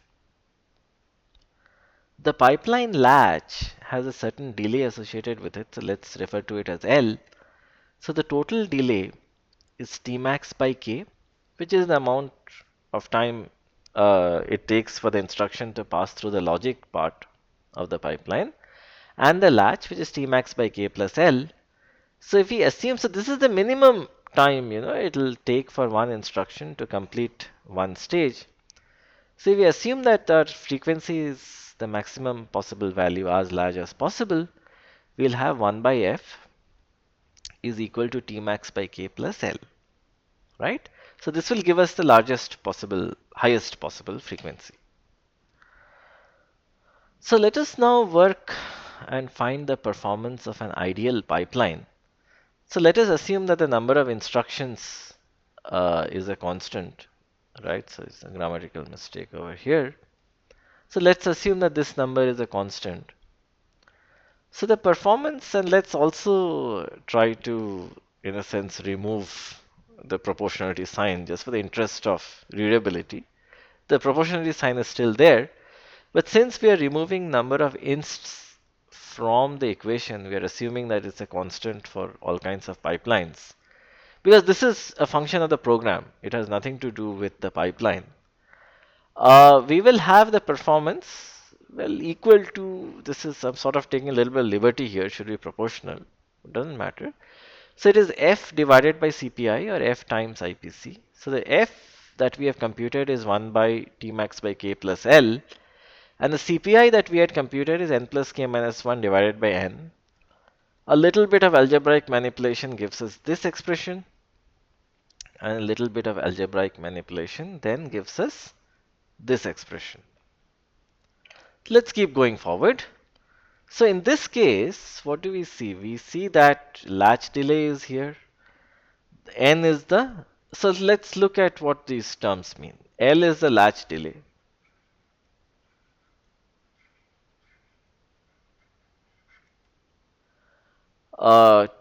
The pipeline latch has a certain delay associated with it, so let's refer to it as L. So the total delay is Tmax by k, which is the amount of time it takes for the instruction to pass through the logic part of the pipeline, and the latch, which is Tmax by k plus L. So if we assume, so this is the minimum time, it'll take for one instruction to complete one stage. So if we assume that our frequency is the maximum possible value as large as possible, we'll have 1 by f is equal to Tmax by k plus L, right? So this will give us the highest possible frequency. So let us now work and find the performance of an ideal pipeline. So let us assume that the number of instructions is a constant, right? So it's a grammatical mistake over here. So let's assume that this number is a constant. So the performance, and let's also try to, in a sense, remove the proportionality sign just for the interest of readability. The proportionality sign is still there, but since we are removing number of insts from the equation, we are assuming that it's a constant for all kinds of pipelines. Because this is a function of the program, it has nothing to do with the pipeline. We will have the performance well equal to, this is some sort of taking a little bit of liberty here, should be proportional. It doesn't matter. So it is F divided by CPI or F times IPC. So the F that we have computed is 1 by T max by K plus L. And the CPI that we had computed is N plus K minus 1 divided by N. A little bit of algebraic manipulation gives us this expression. And a little bit of algebraic manipulation then gives us this expression. Let's keep going forward. So in this case, what do we see? We see that latch delay is here. N is the, so let's look at what these terms mean. L is the latch delay.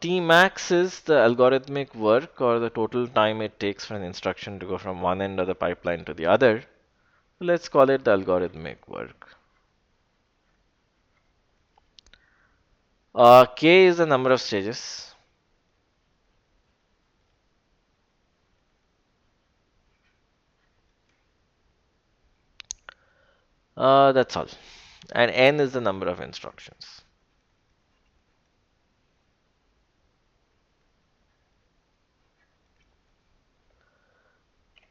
T max is the algorithmic work or the total time it takes for an instruction to go from one end of the pipeline to the other. Let's call it the algorithmic work. K is the number of stages. That's all. And N is the number of instructions.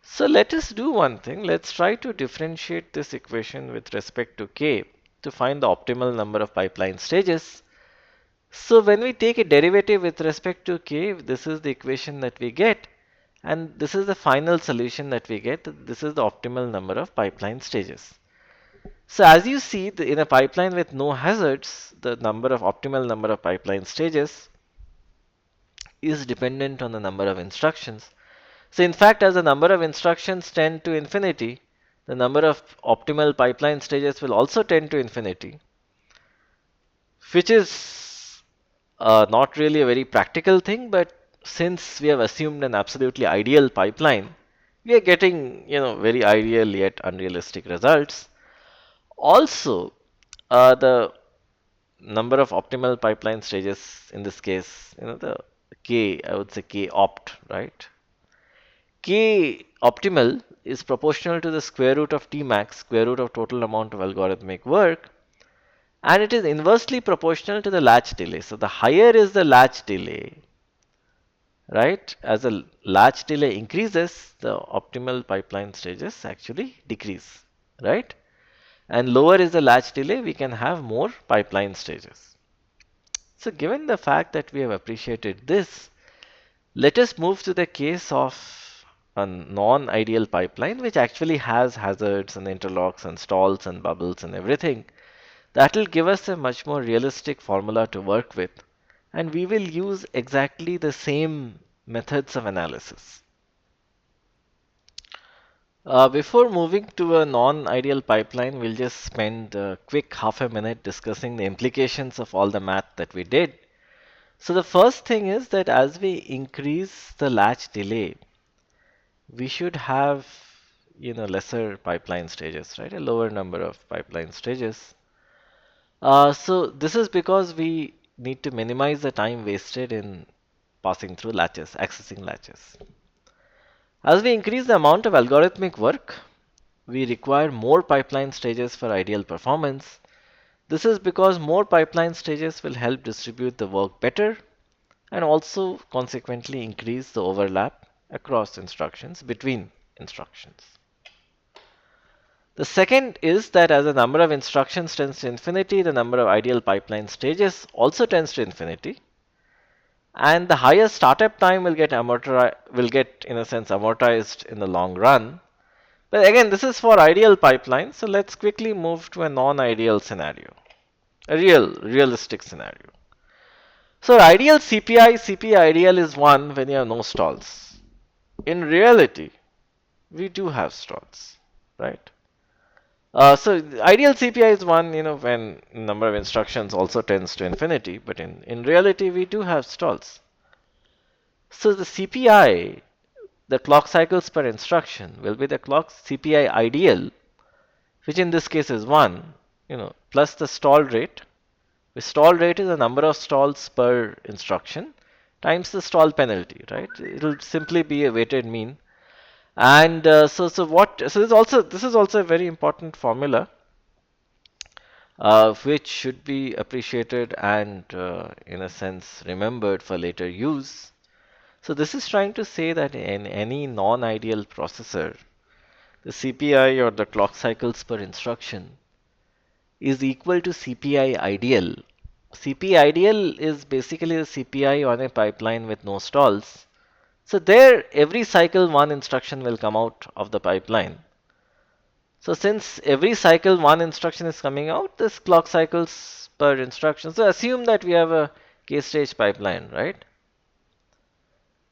So let us do one thing. Let's try to differentiate this equation with respect to K to find the optimal number of pipeline stages. So when we take a derivative with respect to K, this is the equation that we get, and this is the final solution that we get. This is the optimal number of pipeline stages. So as you see, in a pipeline with no hazards, the optimal number of pipeline stages is dependent on the number of instructions. So in fact, as the number of instructions tend to infinity, the number of optimal pipeline stages will also tend to infinity, which is not really a very practical thing, but since we have assumed an absolutely ideal pipeline, we are getting, very ideal yet unrealistic results. Also, the number of optimal pipeline stages in this case, the K, I would say K opt, right? K optimal is proportional to the square root of T max, square root of total amount of algorithmic work, and it is inversely proportional to the latch delay. So the higher is the latch delay, right? As the latch delay increases, the optimal pipeline stages actually decrease, right? And lower is the latch delay, we can have more pipeline stages. So given the fact that we have appreciated this, let us move to the case of a non-ideal pipeline which actually has hazards and interlocks and stalls and bubbles and everything. That will give us a much more realistic formula to work with, and we will use exactly the same methods of analysis. Before moving to a non-ideal pipeline, we'll just spend a quick half a minute discussing the implications of all the math that we did. So the first thing is that as we increase the latch delay, we should have, lesser pipeline stages, right? A lower number of pipeline stages. So this is because we need to minimize the time wasted in passing through latches, accessing latches. As we increase the amount of algorithmic work, we require more pipeline stages for ideal performance. This is because more pipeline stages will help distribute the work better and also consequently increase the overlap across instructions between instructions. The second is that as the number of instructions tends to infinity, the number of ideal pipeline stages also tends to infinity. And the higher startup time will get in a sense amortized in the long run. But again, this is for ideal pipelines, so let's quickly move to a non-ideal scenario, a realistic scenario. So ideal CPI ideal is 1 when you have no stalls. In reality, we do have stalls, right? So the ideal CPI is one, when number of instructions also tends to infinity, but in reality we do have stalls. So the CPI, the clock cycles per instruction, will be the clock CPI ideal, which in this case is 1, plus the stall rate. The stall rate is the number of stalls per instruction times the stall penalty, right? It'll simply be a weighted mean. And this is also a very important formula, which should be appreciated and in a sense remembered for later use. So this is trying to say that in any non-ideal processor, the CPI, or the clock cycles per instruction, is equal to CPI ideal. CPI ideal is basically the CPI on a pipeline with no stalls. So there, every cycle one instruction will come out of the pipeline. So since every cycle one instruction is coming out, this clock cycles per instruction. So assume that we have a k-stage pipeline, right?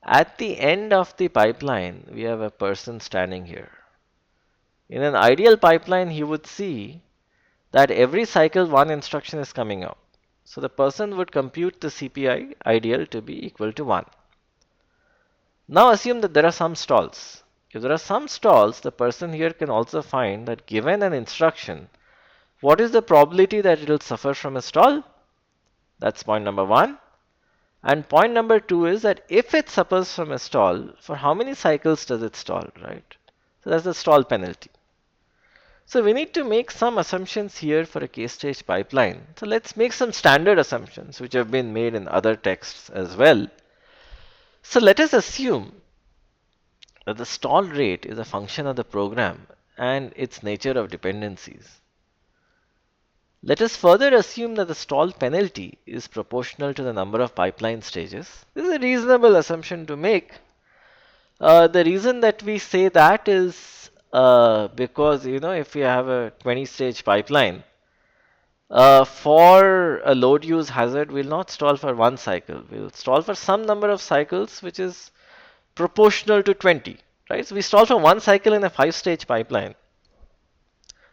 At the end of the pipeline, we have a person standing here. In an ideal pipeline, he would see that every cycle one instruction is coming out. So the person would compute the CPI ideal to be equal to 1. Now assume that there are some stalls. If there are some stalls, the person here can also find that given an instruction, what is the probability that it will suffer from a stall? That's point number 1. And point number 2 is that if it suffers from a stall, for how many cycles does it stall, right? So that's the stall penalty. So we need to make some assumptions here for a k-stage pipeline. So let's make some standard assumptions which have been made in other texts as well. So let us assume that the stall rate is a function of the program and its nature of dependencies. Let us further assume that the stall penalty is proportional to the number of pipeline stages. This is a reasonable assumption to make. The reason that we say that is because, if you have a 20-stage pipeline, for a load use hazard, we'll not stall for one cycle. We'll stall for some number of cycles which is proportional to 20, right? So we stall for one cycle in a 5-stage pipeline.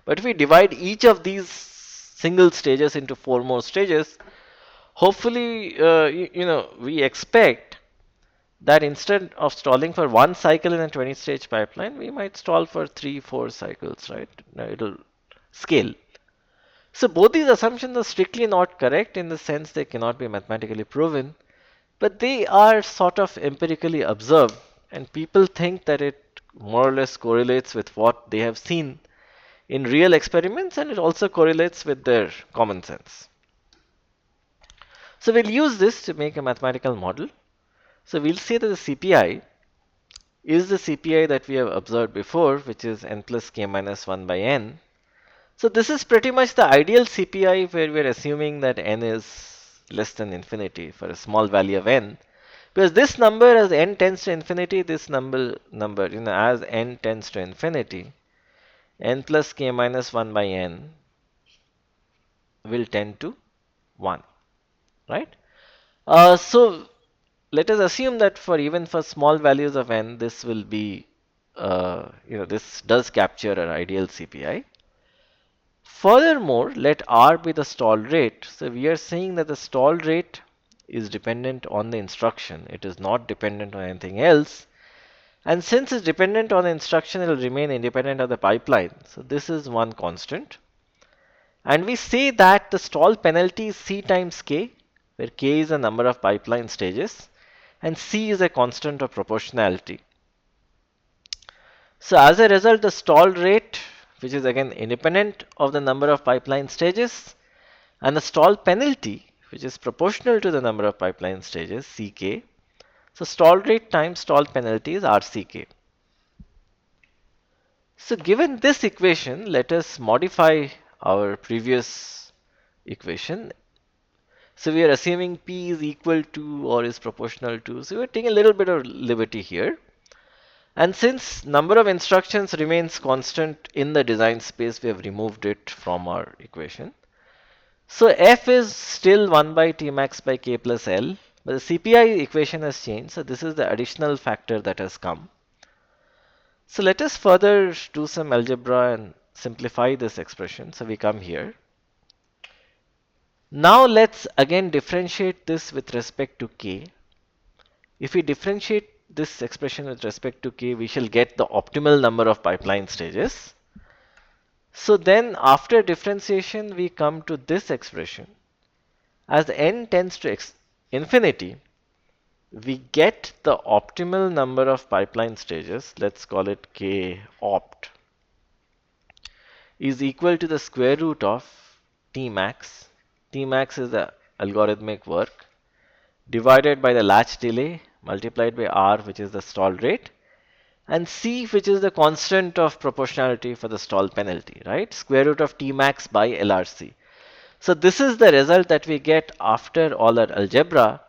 But if we divide each of these single stages into 4 more stages, hopefully, we expect that instead of stalling for one cycle in a 20-stage pipeline, we might stall for 3, 4 cycles, right? It'll scale. So both these assumptions are strictly not correct in the sense they cannot be mathematically proven, but they are sort of empirically observed, and people think that it more or less correlates with what they have seen in real experiments, and it also correlates with their common sense. So we'll use this to make a mathematical model. So we'll say that the CPI is the CPI that we have observed before, which is n plus k minus 1 by n. So this is pretty much the ideal CPI where we're assuming that n is less than infinity for a small value of n. Because this number, as n tends to infinity, this number, as n tends to infinity, n plus k minus 1 by n will tend to 1, right? So let us assume that even for small values of n, this will be, this does capture an ideal CPI. Furthermore, let R be the stall rate. So we are saying that the stall rate is dependent on the instruction. It is not dependent on anything else. And since it's dependent on the instruction, it will remain independent of the pipeline. So this is one constant. And we say that the stall penalty is C times K, where K is the number of pipeline stages, and C is a constant of proportionality. So as a result, the stall rate, which is again independent of the number of pipeline stages, and the stall penalty, which is proportional to the number of pipeline stages, Ck. So stall rate times stall penalty is Rck. So given this equation, let us modify our previous equation. So we are assuming P is equal to or is proportional to. So we're taking a little bit of liberty here. And since number of instructions remains constant in the design space, we have removed it from our equation. So F is still 1 by T max by K plus L, but the CPI equation has changed. So this is the additional factor that has come. So let us further do some algebra and simplify this expression. So we come here. Now let's again differentiate this with respect to k. If we differentiate this expression with respect to k, we shall get the optimal number of pipeline stages. So then after differentiation, we come to this expression. As n tends to infinity, we get the optimal number of pipeline stages, let's call it k opt, is equal to the square root of T max. T max is the algorithmic work divided by the latch delay multiplied by R, which is the stall rate, and C, which is the constant of proportionality for the stall penalty, right? Square root of T max by LRC. So this is the result that we get after all our algebra.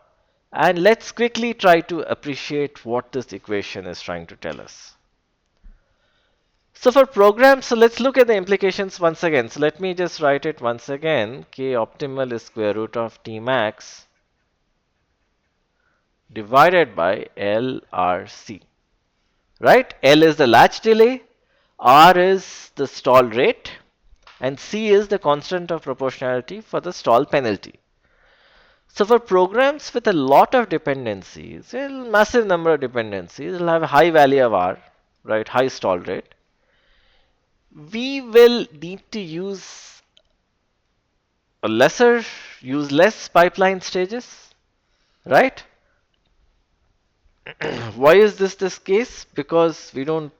And let's quickly try to appreciate what this equation is trying to tell us. So for programs, so let's look at the implications once again. So let me just write it once again. K optimal is square root of T max divided by LRC. Right? L is the latch delay, R is the stall rate, and C is the constant of proportionality for the stall penalty. So for programs with a lot of dependencies, a massive number of dependencies, will have a high value of R, right? High stall rate. We will need to use less pipeline stages, right? Why is this case? Because we don't,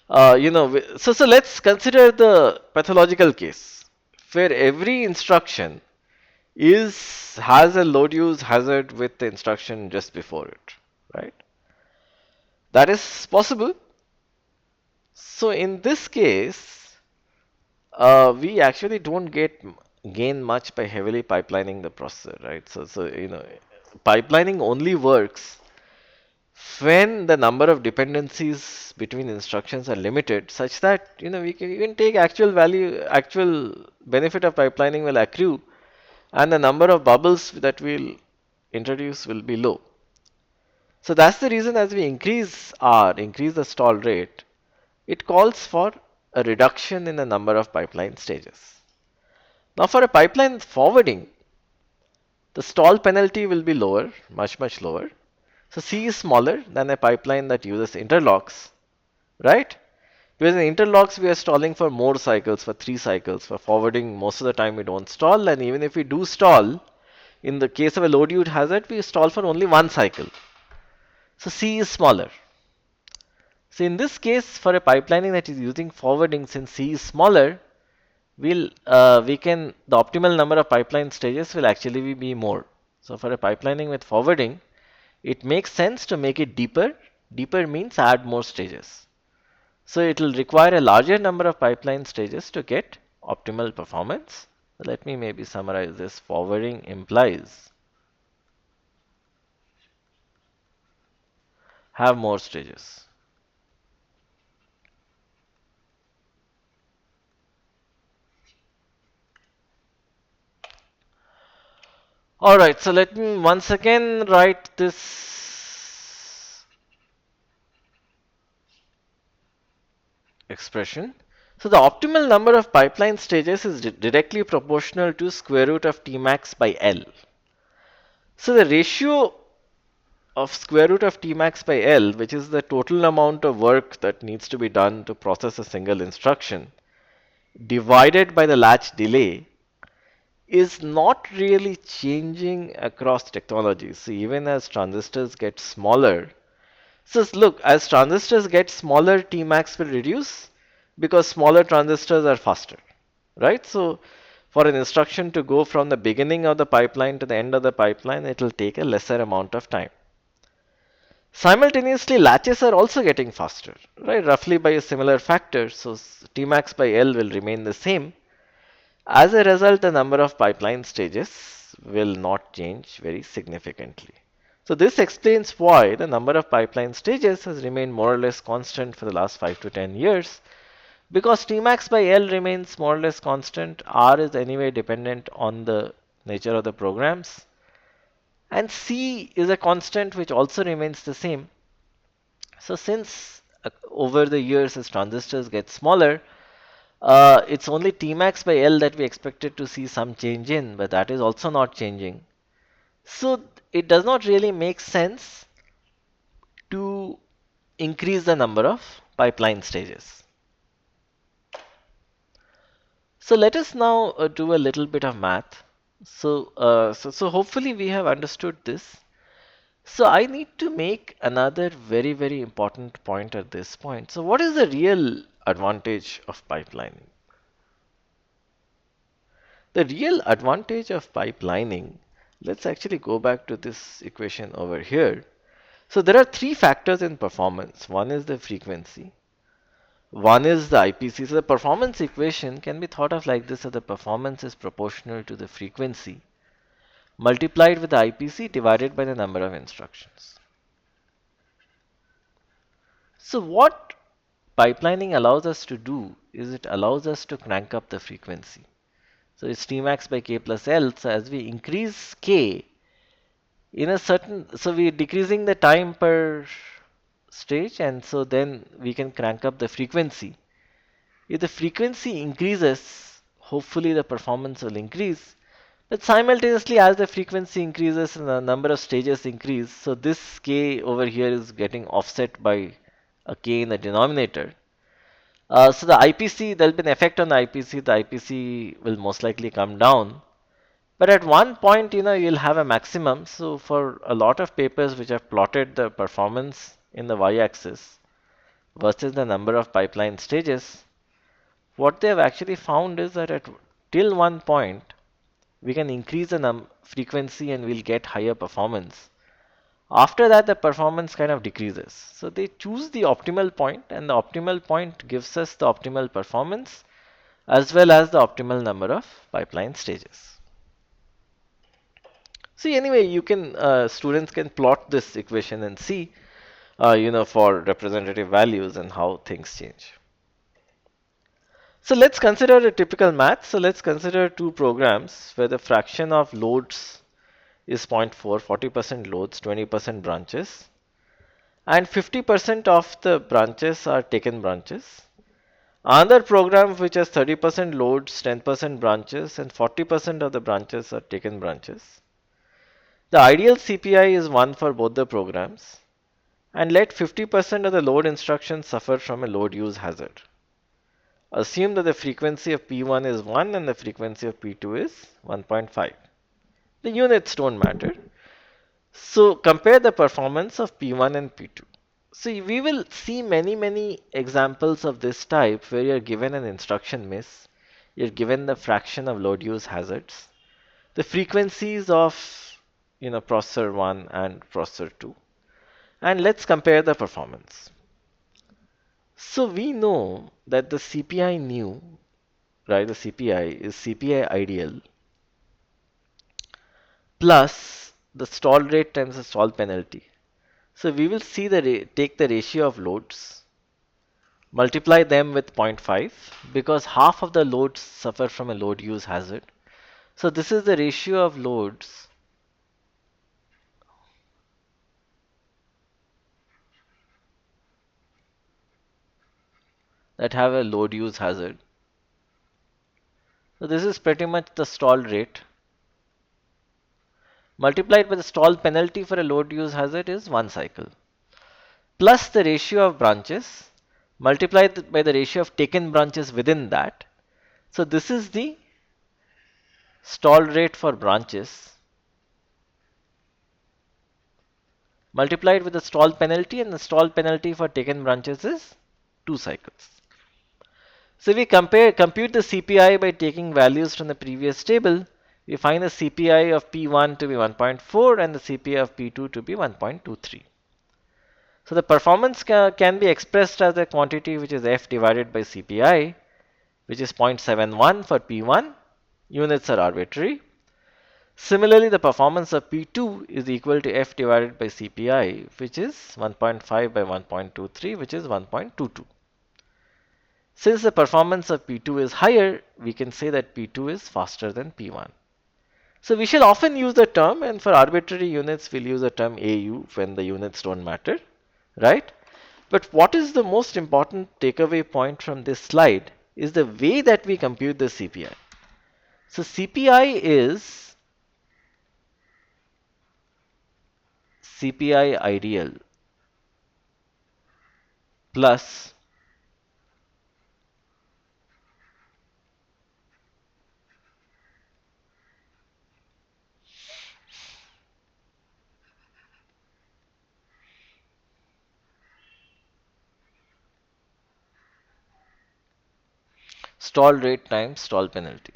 so let's consider the pathological case where every instruction has a load use hazard with the instruction just before it, right? That is possible. So in this case, we actually don't gain much by heavily pipelining the processor, right? So pipelining only works when the number of dependencies between instructions are limited, such that we can take actual benefit of pipelining will accrue, and the number of bubbles that we'll introduce will be low. So that's the reason as we increase the stall rate, it calls for a reduction in the number of pipeline stages. Now for a pipeline forwarding, the stall penalty will be lower, much lower. So C is smaller than a pipeline that uses interlocks, right? Because in interlocks we are stalling for more cycles, for 3 cycles. For forwarding, most of the time we don't stall, and even if we do stall, in the case of a load use hazard, we stall for only 1 cycle. So C is smaller. So in this case, for a pipelining that is using forwarding, since C is smaller, the optimal number of pipeline stages will actually be more. So for a pipelining with forwarding, it makes sense to make it deeper. Deeper means add more stages. So it will require a larger number of pipeline stages to get optimal performance. Let me maybe summarize this. Forwarding implies have more stages. Alright, so let me once again write this expression. So the optimal number of pipeline stages is directly proportional to square root of T max by L. So the ratio of square root of T max by L, which is the total amount of work that needs to be done to process a single instruction, divided by the latch delay, is not really changing across technologies. So even as transistors get smaller, so look, as transistors get smaller, Tmax will reduce because smaller transistors are faster, right? So for an instruction to go from the beginning of the pipeline to the end of the pipeline, it will take a lesser amount of time. Simultaneously, latches are also getting faster, right? Roughly by a similar factor. So Tmax by L will remain the same. As a result, the number of pipeline stages will not change very significantly. So this explains why the number of pipeline stages has remained more or less constant for the last 5 to 10 years. Because Tmax by L remains more or less constant, R is anyway dependent on the nature of the programs. And C is a constant which also remains the same. So since over the years as transistors get smaller, It's only Tmax by L that we expected to see some change in, but that is also not changing. So it does not really make sense to increase the number of pipeline stages. So let us now do a little bit of math. So hopefully we have understood this. So I need to make another very, very important point at this point. So what is the real advantage of pipelining? The real advantage of pipelining, let's actually go back to this equation over here. So there are three factors in performance. One is the frequency. One is the IPC. So the performance equation can be thought of like this: that the performance is proportional to the frequency multiplied with the IPC divided by the number of instructions. So what pipelining allows us to do is it allows us to crank up the frequency. So it's Tmax by K plus L. So as we increase K in a certain, so we're decreasing the time per stage, and so then we can crank up the frequency. If the frequency increases, hopefully the performance will increase. But simultaneously, as the frequency increases and the number of stages increase, so this K over here is getting offset by a K in the denominator. So the IPC, there'll be an effect on the IPC. The IPC will most likely come down. But at one point, you'll have a maximum. So for a lot of papers which have plotted the performance in the y-axis versus the number of pipeline stages, what they have actually found is that at till one point, we can increase the frequency and we'll get higher performance. After that, the performance kind of decreases. So they choose the optimal point, and the optimal point gives us the optimal performance as well as the optimal number of pipeline stages. See, anyway, you can students can plot this equation and see, for representative values and how things change. So let's consider a typical math. So let's consider two programs where the fraction of loads is 0.4, 40% loads, 20% branches, and 50% of the branches are taken branches. Another program which has 30% loads, 10% branches, and 40% of the branches are taken branches. The ideal CPI is 1 for both the programs, and let 50% of the load instructions suffer from a load use hazard. Assume that the frequency of P1 is 1 and the frequency of P2 is 1.5. The units don't matter. So compare the performance of P1 and P2. So we will see many examples of this type where you're given an instruction miss, you're given the fraction of load use hazards, the frequencies of processor 1 and processor 2, and let's compare the performance. So we know that the CPI new, right, the CPI is CPI ideal plus the stall rate times the stall penalty. So we will see take the ratio of loads, multiply them with 0.5 because half of the loads suffer from a load use hazard. So this is the ratio of loads that have a load use hazard. So this is pretty much the stall rate multiplied by the stall penalty for a load use hazard is 1 cycle, plus the ratio of branches multiplied by the ratio of taken branches within that. So this is the stall rate for branches multiplied with the stall penalty, and the stall penalty for taken branches is 2 cycles. So we compute the CPI by taking values from the previous table. We find the CPI of P1 to be 1.4 and the CPI of P2 to be 1.23. So the performance can be expressed as a quantity which is F divided by CPI, which is 0.71 for P1. Units are arbitrary. Similarly, the performance of P2 is equal to F divided by CPI, which is 1.5 by 1.23, which is 1.22. Since the performance of P2 is higher, we can say that P2 is faster than P1. So we shall often use the term, and for arbitrary units, we'll use the term AU when the units don't matter, right? But what is the most important takeaway point from this slide is the way that we compute the CPI. So CPI is CPI ideal plus stall rate times stall penalty.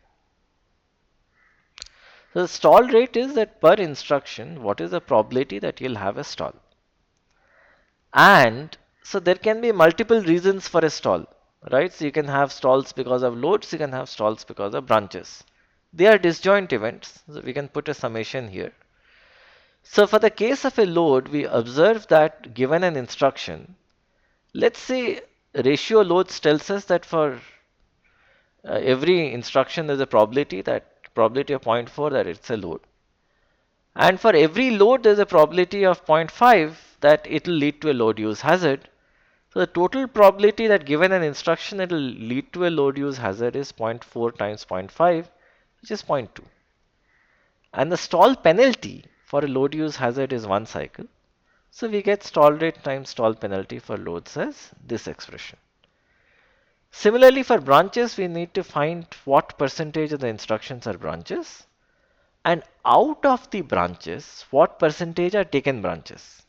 So the stall rate is that per instruction, what is the probability that you'll have a stall? And so there can be multiple reasons for a stall, right? So you can have stalls because of loads, you can have stalls because of branches. They are disjoint events, so we can put a summation here. So for the case of a load, we observe that given an instruction, let's say ratio loads tells us that for every instruction there's a probability of 0.4 that it's a load. And for every load there's a probability of 0.5 that it will lead to a load use hazard. So the total probability that given an instruction it will lead to a load use hazard is 0.4 times 0.5, which is 0.2. And the stall penalty for a load use hazard is 1 cycle. So we get stall rate times stall penalty for loads as this expression. Similarly, for branches, we need to find what percentage of the instructions are branches, and out of the branches, what percentage are taken branches.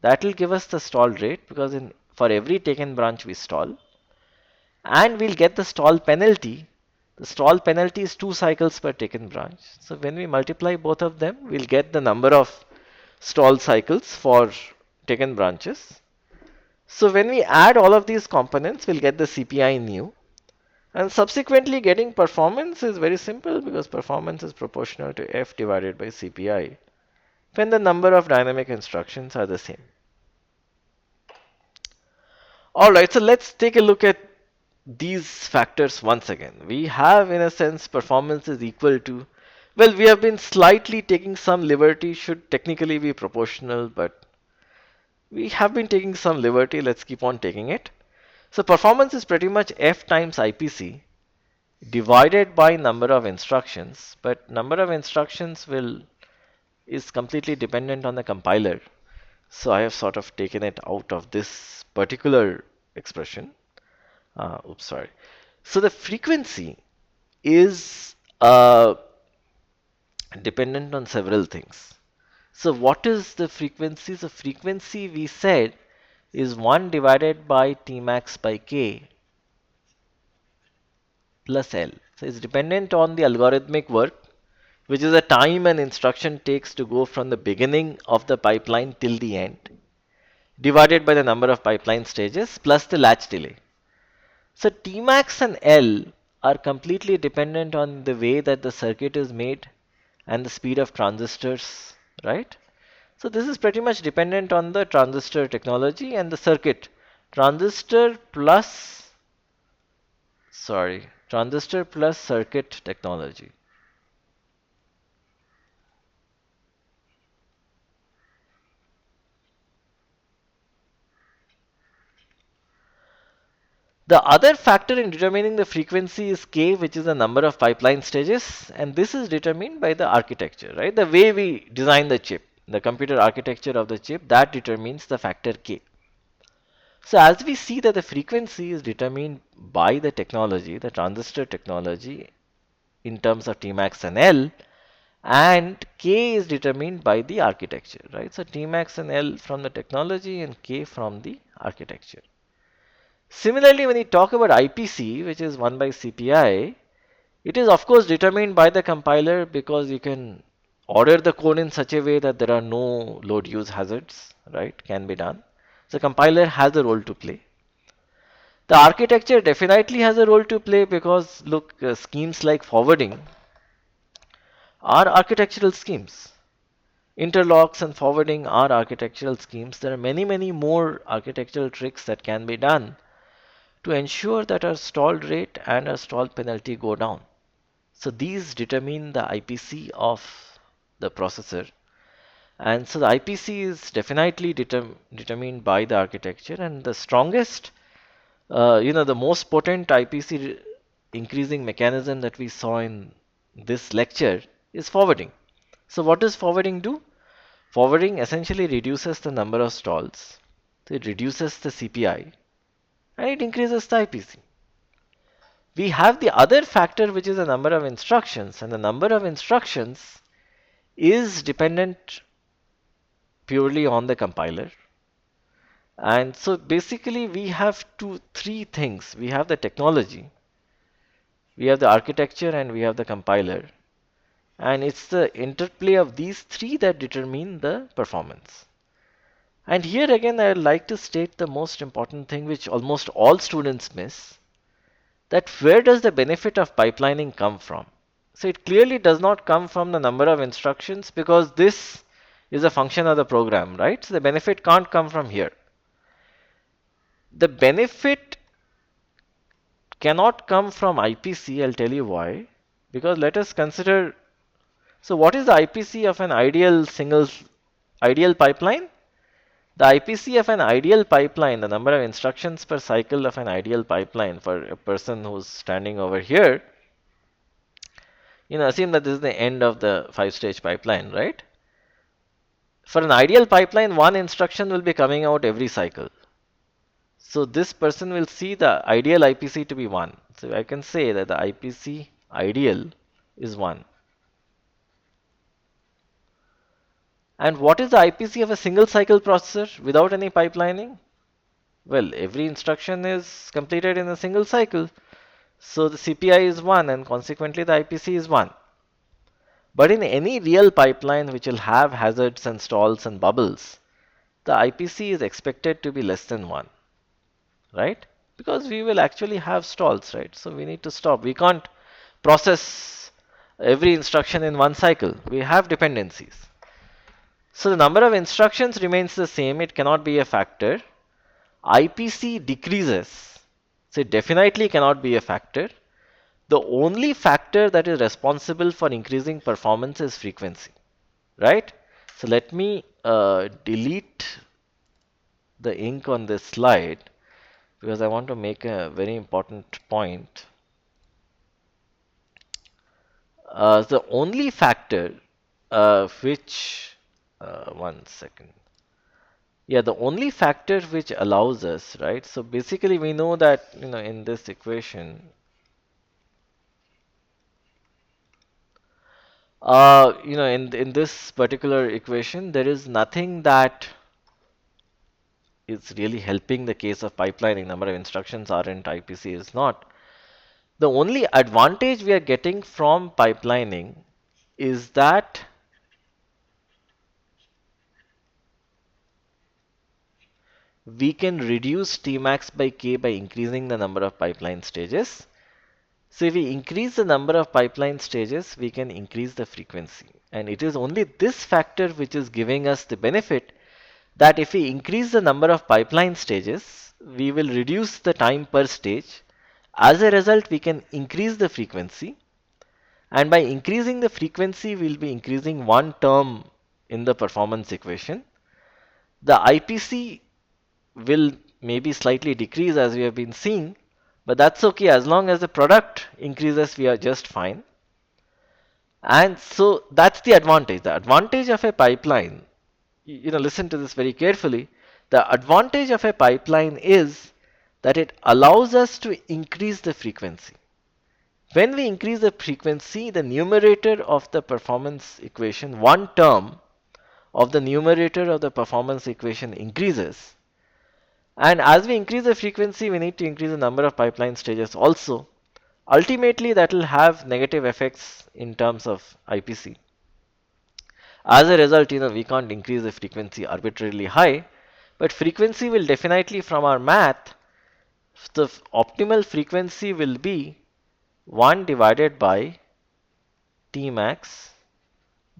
That will give us the stall rate, because for every taken branch we stall, and we'll get the stall penalty. The stall penalty is 2 cycles per taken branch. So when we multiply both of them, we'll get the number of stall cycles for taken branches. So when we add all of these components, we'll get the CPI new. And subsequently getting performance is very simple, because performance is proportional to F divided by CPI when the number of dynamic instructions are the same. Alright, so let's take a look at these factors once again. We have, in a sense, performance is equal to, well, we have been slightly taking some liberty, should technically be proportional, but we have been taking some liberty, let's keep on taking it. So performance is pretty much F times IPC divided by number of instructions, but number of instructions is completely dependent on the compiler. So I have sort of taken it out of this particular expression. Oops, sorry. So the frequency is dependent on several things. So what is the frequency? So frequency we said is 1 divided by Tmax by K plus L. So it's dependent on the algorithmic work, which is the time an instruction takes to go from the beginning of the pipeline till the end, divided by the number of pipeline stages plus the latch delay. So Tmax and L are completely dependent on the way that the circuit is made and the speed of transistors, right? So this is pretty much dependent on the transistor technology and the circuit. Transistor plus, transistor plus circuit technology. The other factor in determining the frequency is K, which is the number of pipeline stages, and this is determined by the architecture, right? The way we design the chip, the computer architecture of the chip, that determines the factor K. So as we see that the frequency is determined by the technology, the transistor technology, in terms of Tmax and L, and K is determined by the architecture, right? So Tmax and L from the technology and K from the architecture. Similarly, when you talk about IPC, which is 1 by CPI, it is of course determined by the compiler, because you can order the code in such a way that there are no load use hazards, right? Can be done. The compiler has a role to play. The architecture definitely has a role to play, because look, schemes like forwarding are architectural schemes. Interlocks and forwarding are architectural schemes. There are many, many more architectural tricks that can be done to ensure that our stall rate and our stall penalty go down. So these determine the IPC of the processor. And so the IPC is definitely determined by the architecture, and the strongest The most potent IPC increasing mechanism that we saw in this lecture is forwarding. So what does forwarding do? Forwarding essentially reduces the number of stalls. So it reduces the CPI and it increases the IPC. We have the other factor, which is the number of instructions, and the number of instructions is dependent purely on the compiler. And so basically we have three things. We have the technology, we have the architecture, and we have the compiler. And it's the interplay of these three that determine the performance. And here again, I would like to state the most important thing which almost all students miss, that where does the benefit of pipelining come from? So it clearly does not come from the number of instructions, because this is a function of the program, right? So the benefit can't come from here. The benefit cannot come from IPC. I'll tell you why. Because let us consider, so what is the IPC of an ideal pipeline? The IPC of an ideal pipeline, the number of instructions per cycle of an ideal pipeline for a person who's standing over here, assume that this is the end of the five-stage pipeline, right? For an ideal pipeline, one instruction will be coming out every cycle. So this person will see the ideal IPC to be 1. So I can say that the IPC ideal is 1. And what is the IPC of a single cycle processor without any pipelining? Well, every instruction is completed in a single cycle. So the CPI is 1 and consequently the IPC is 1. But in any real pipeline which will have hazards and stalls and bubbles, the IPC is expected to be less than 1, right? Because we will actually have stalls, right? So we need to stop. We can't process every instruction in one cycle. We have dependencies. So the number of instructions remains the same. It cannot be a factor. IPC decreases. So it definitely cannot be a factor. The only factor that is responsible for increasing performance is frequency, right? So let me delete the ink on this slide because I want to make a very important point. The only factor which, one second. Yeah, the only factor which allows us, right? So basically we know that, in this equation, in this particular equation, there is nothing that is really helping the case of pipelining. Number of instructions aren't, IPC is not. The only advantage we are getting from pipelining is that we can reduce Tmax by K by increasing the number of pipeline stages. So if we increase the number of pipeline stages, we can increase the frequency. And it is only this factor which is giving us the benefit that if we increase the number of pipeline stages, we will reduce the time per stage. As a result, we can increase the frequency. And by increasing the frequency, we'll be increasing one term in the performance equation. The IPC will maybe slightly decrease as we have been seeing, but that's okay. As long as the product increases, we are just fine. And so that's the advantage. The advantage of a pipeline, listen to this very carefully. The advantage of a pipeline is that it allows us to increase the frequency. When we increase the frequency, the numerator of the performance equation, one term of the numerator of the performance equation increases. And as we increase the frequency, we need to increase the number of pipeline stages also. Ultimately, that will have negative effects in terms of IPC. As a result, we can't increase the frequency arbitrarily high, but frequency will definitely, from our math, the optimal frequency will be 1 divided by Tmax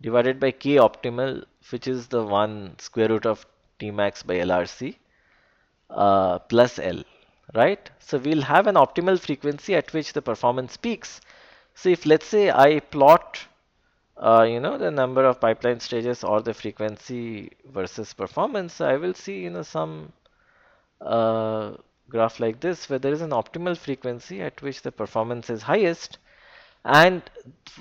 divided by K optimal, which is the 1 square root of Tmax by LRC. Plus L, right? So we'll have an optimal frequency at which the performance peaks. So if let's say I plot, the number of pipeline stages or the frequency versus performance, I will see, some uh, graph like this where there is an optimal frequency at which the performance is highest, and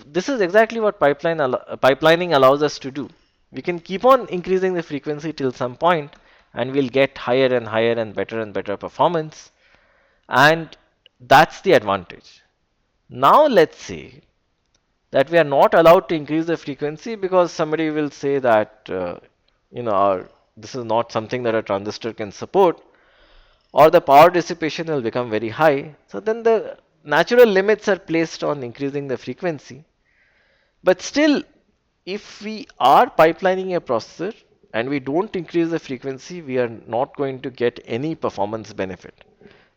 this is exactly what pipelining allows us to do. We can keep on increasing the frequency till some point, and we'll get higher and higher and better performance. And that's the advantage. Now let's say that we are not allowed to increase the frequency because somebody will say that this is not something that a transistor can support, or the power dissipation will become very high. So then the natural limits are placed on increasing the frequency. But still, if we are pipelining a processor and we don't increase the frequency, we are not going to get any performance benefit.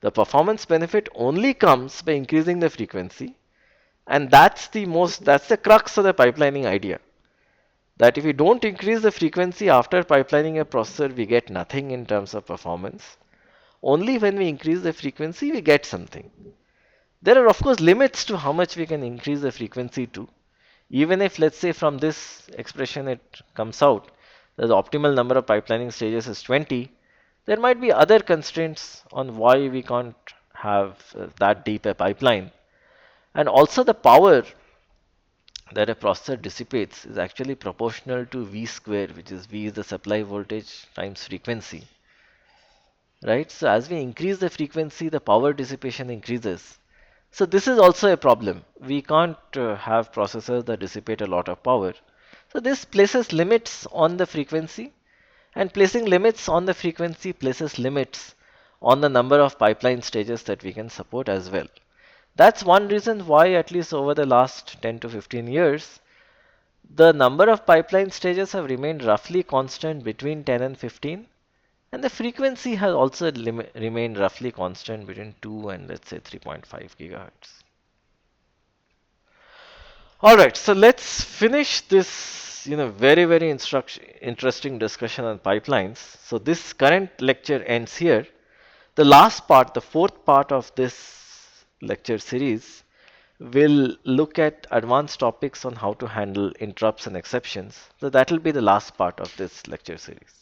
The performance benefit only comes by increasing the frequency, and that's the crux of the pipelining idea. That if we don't increase the frequency after pipelining a processor, we get nothing in terms of performance. Only when we increase the frequency, we get something. There are, of course, limits to how much we can increase the frequency to. Even if, let's say, from this expression it comes out that the optimal number of pipelining stages is 20, there might be other constraints on why we can't have that deep a pipeline. And also, the power that a processor dissipates is actually proportional to V square, which is V is the supply voltage times frequency. Right? So, as we increase the frequency, the power dissipation increases. So this is also a problem. We can't have processors that dissipate a lot of power. So this places limits on the frequency, and placing limits on the frequency places limits on the number of pipeline stages that we can support as well. That's one reason why, at least over the last 10 to 15 years, the number of pipeline stages have remained roughly constant between 10 and 15, and the frequency has also remained roughly constant between 2 and, let's say, 3.5 gigahertz. All right, so let's finish this, very interesting discussion on pipelines. So this current lecture ends here. The last part, the fourth part of this lecture series, will look at advanced topics on how to handle interrupts and exceptions. So that will be the last part of this lecture series.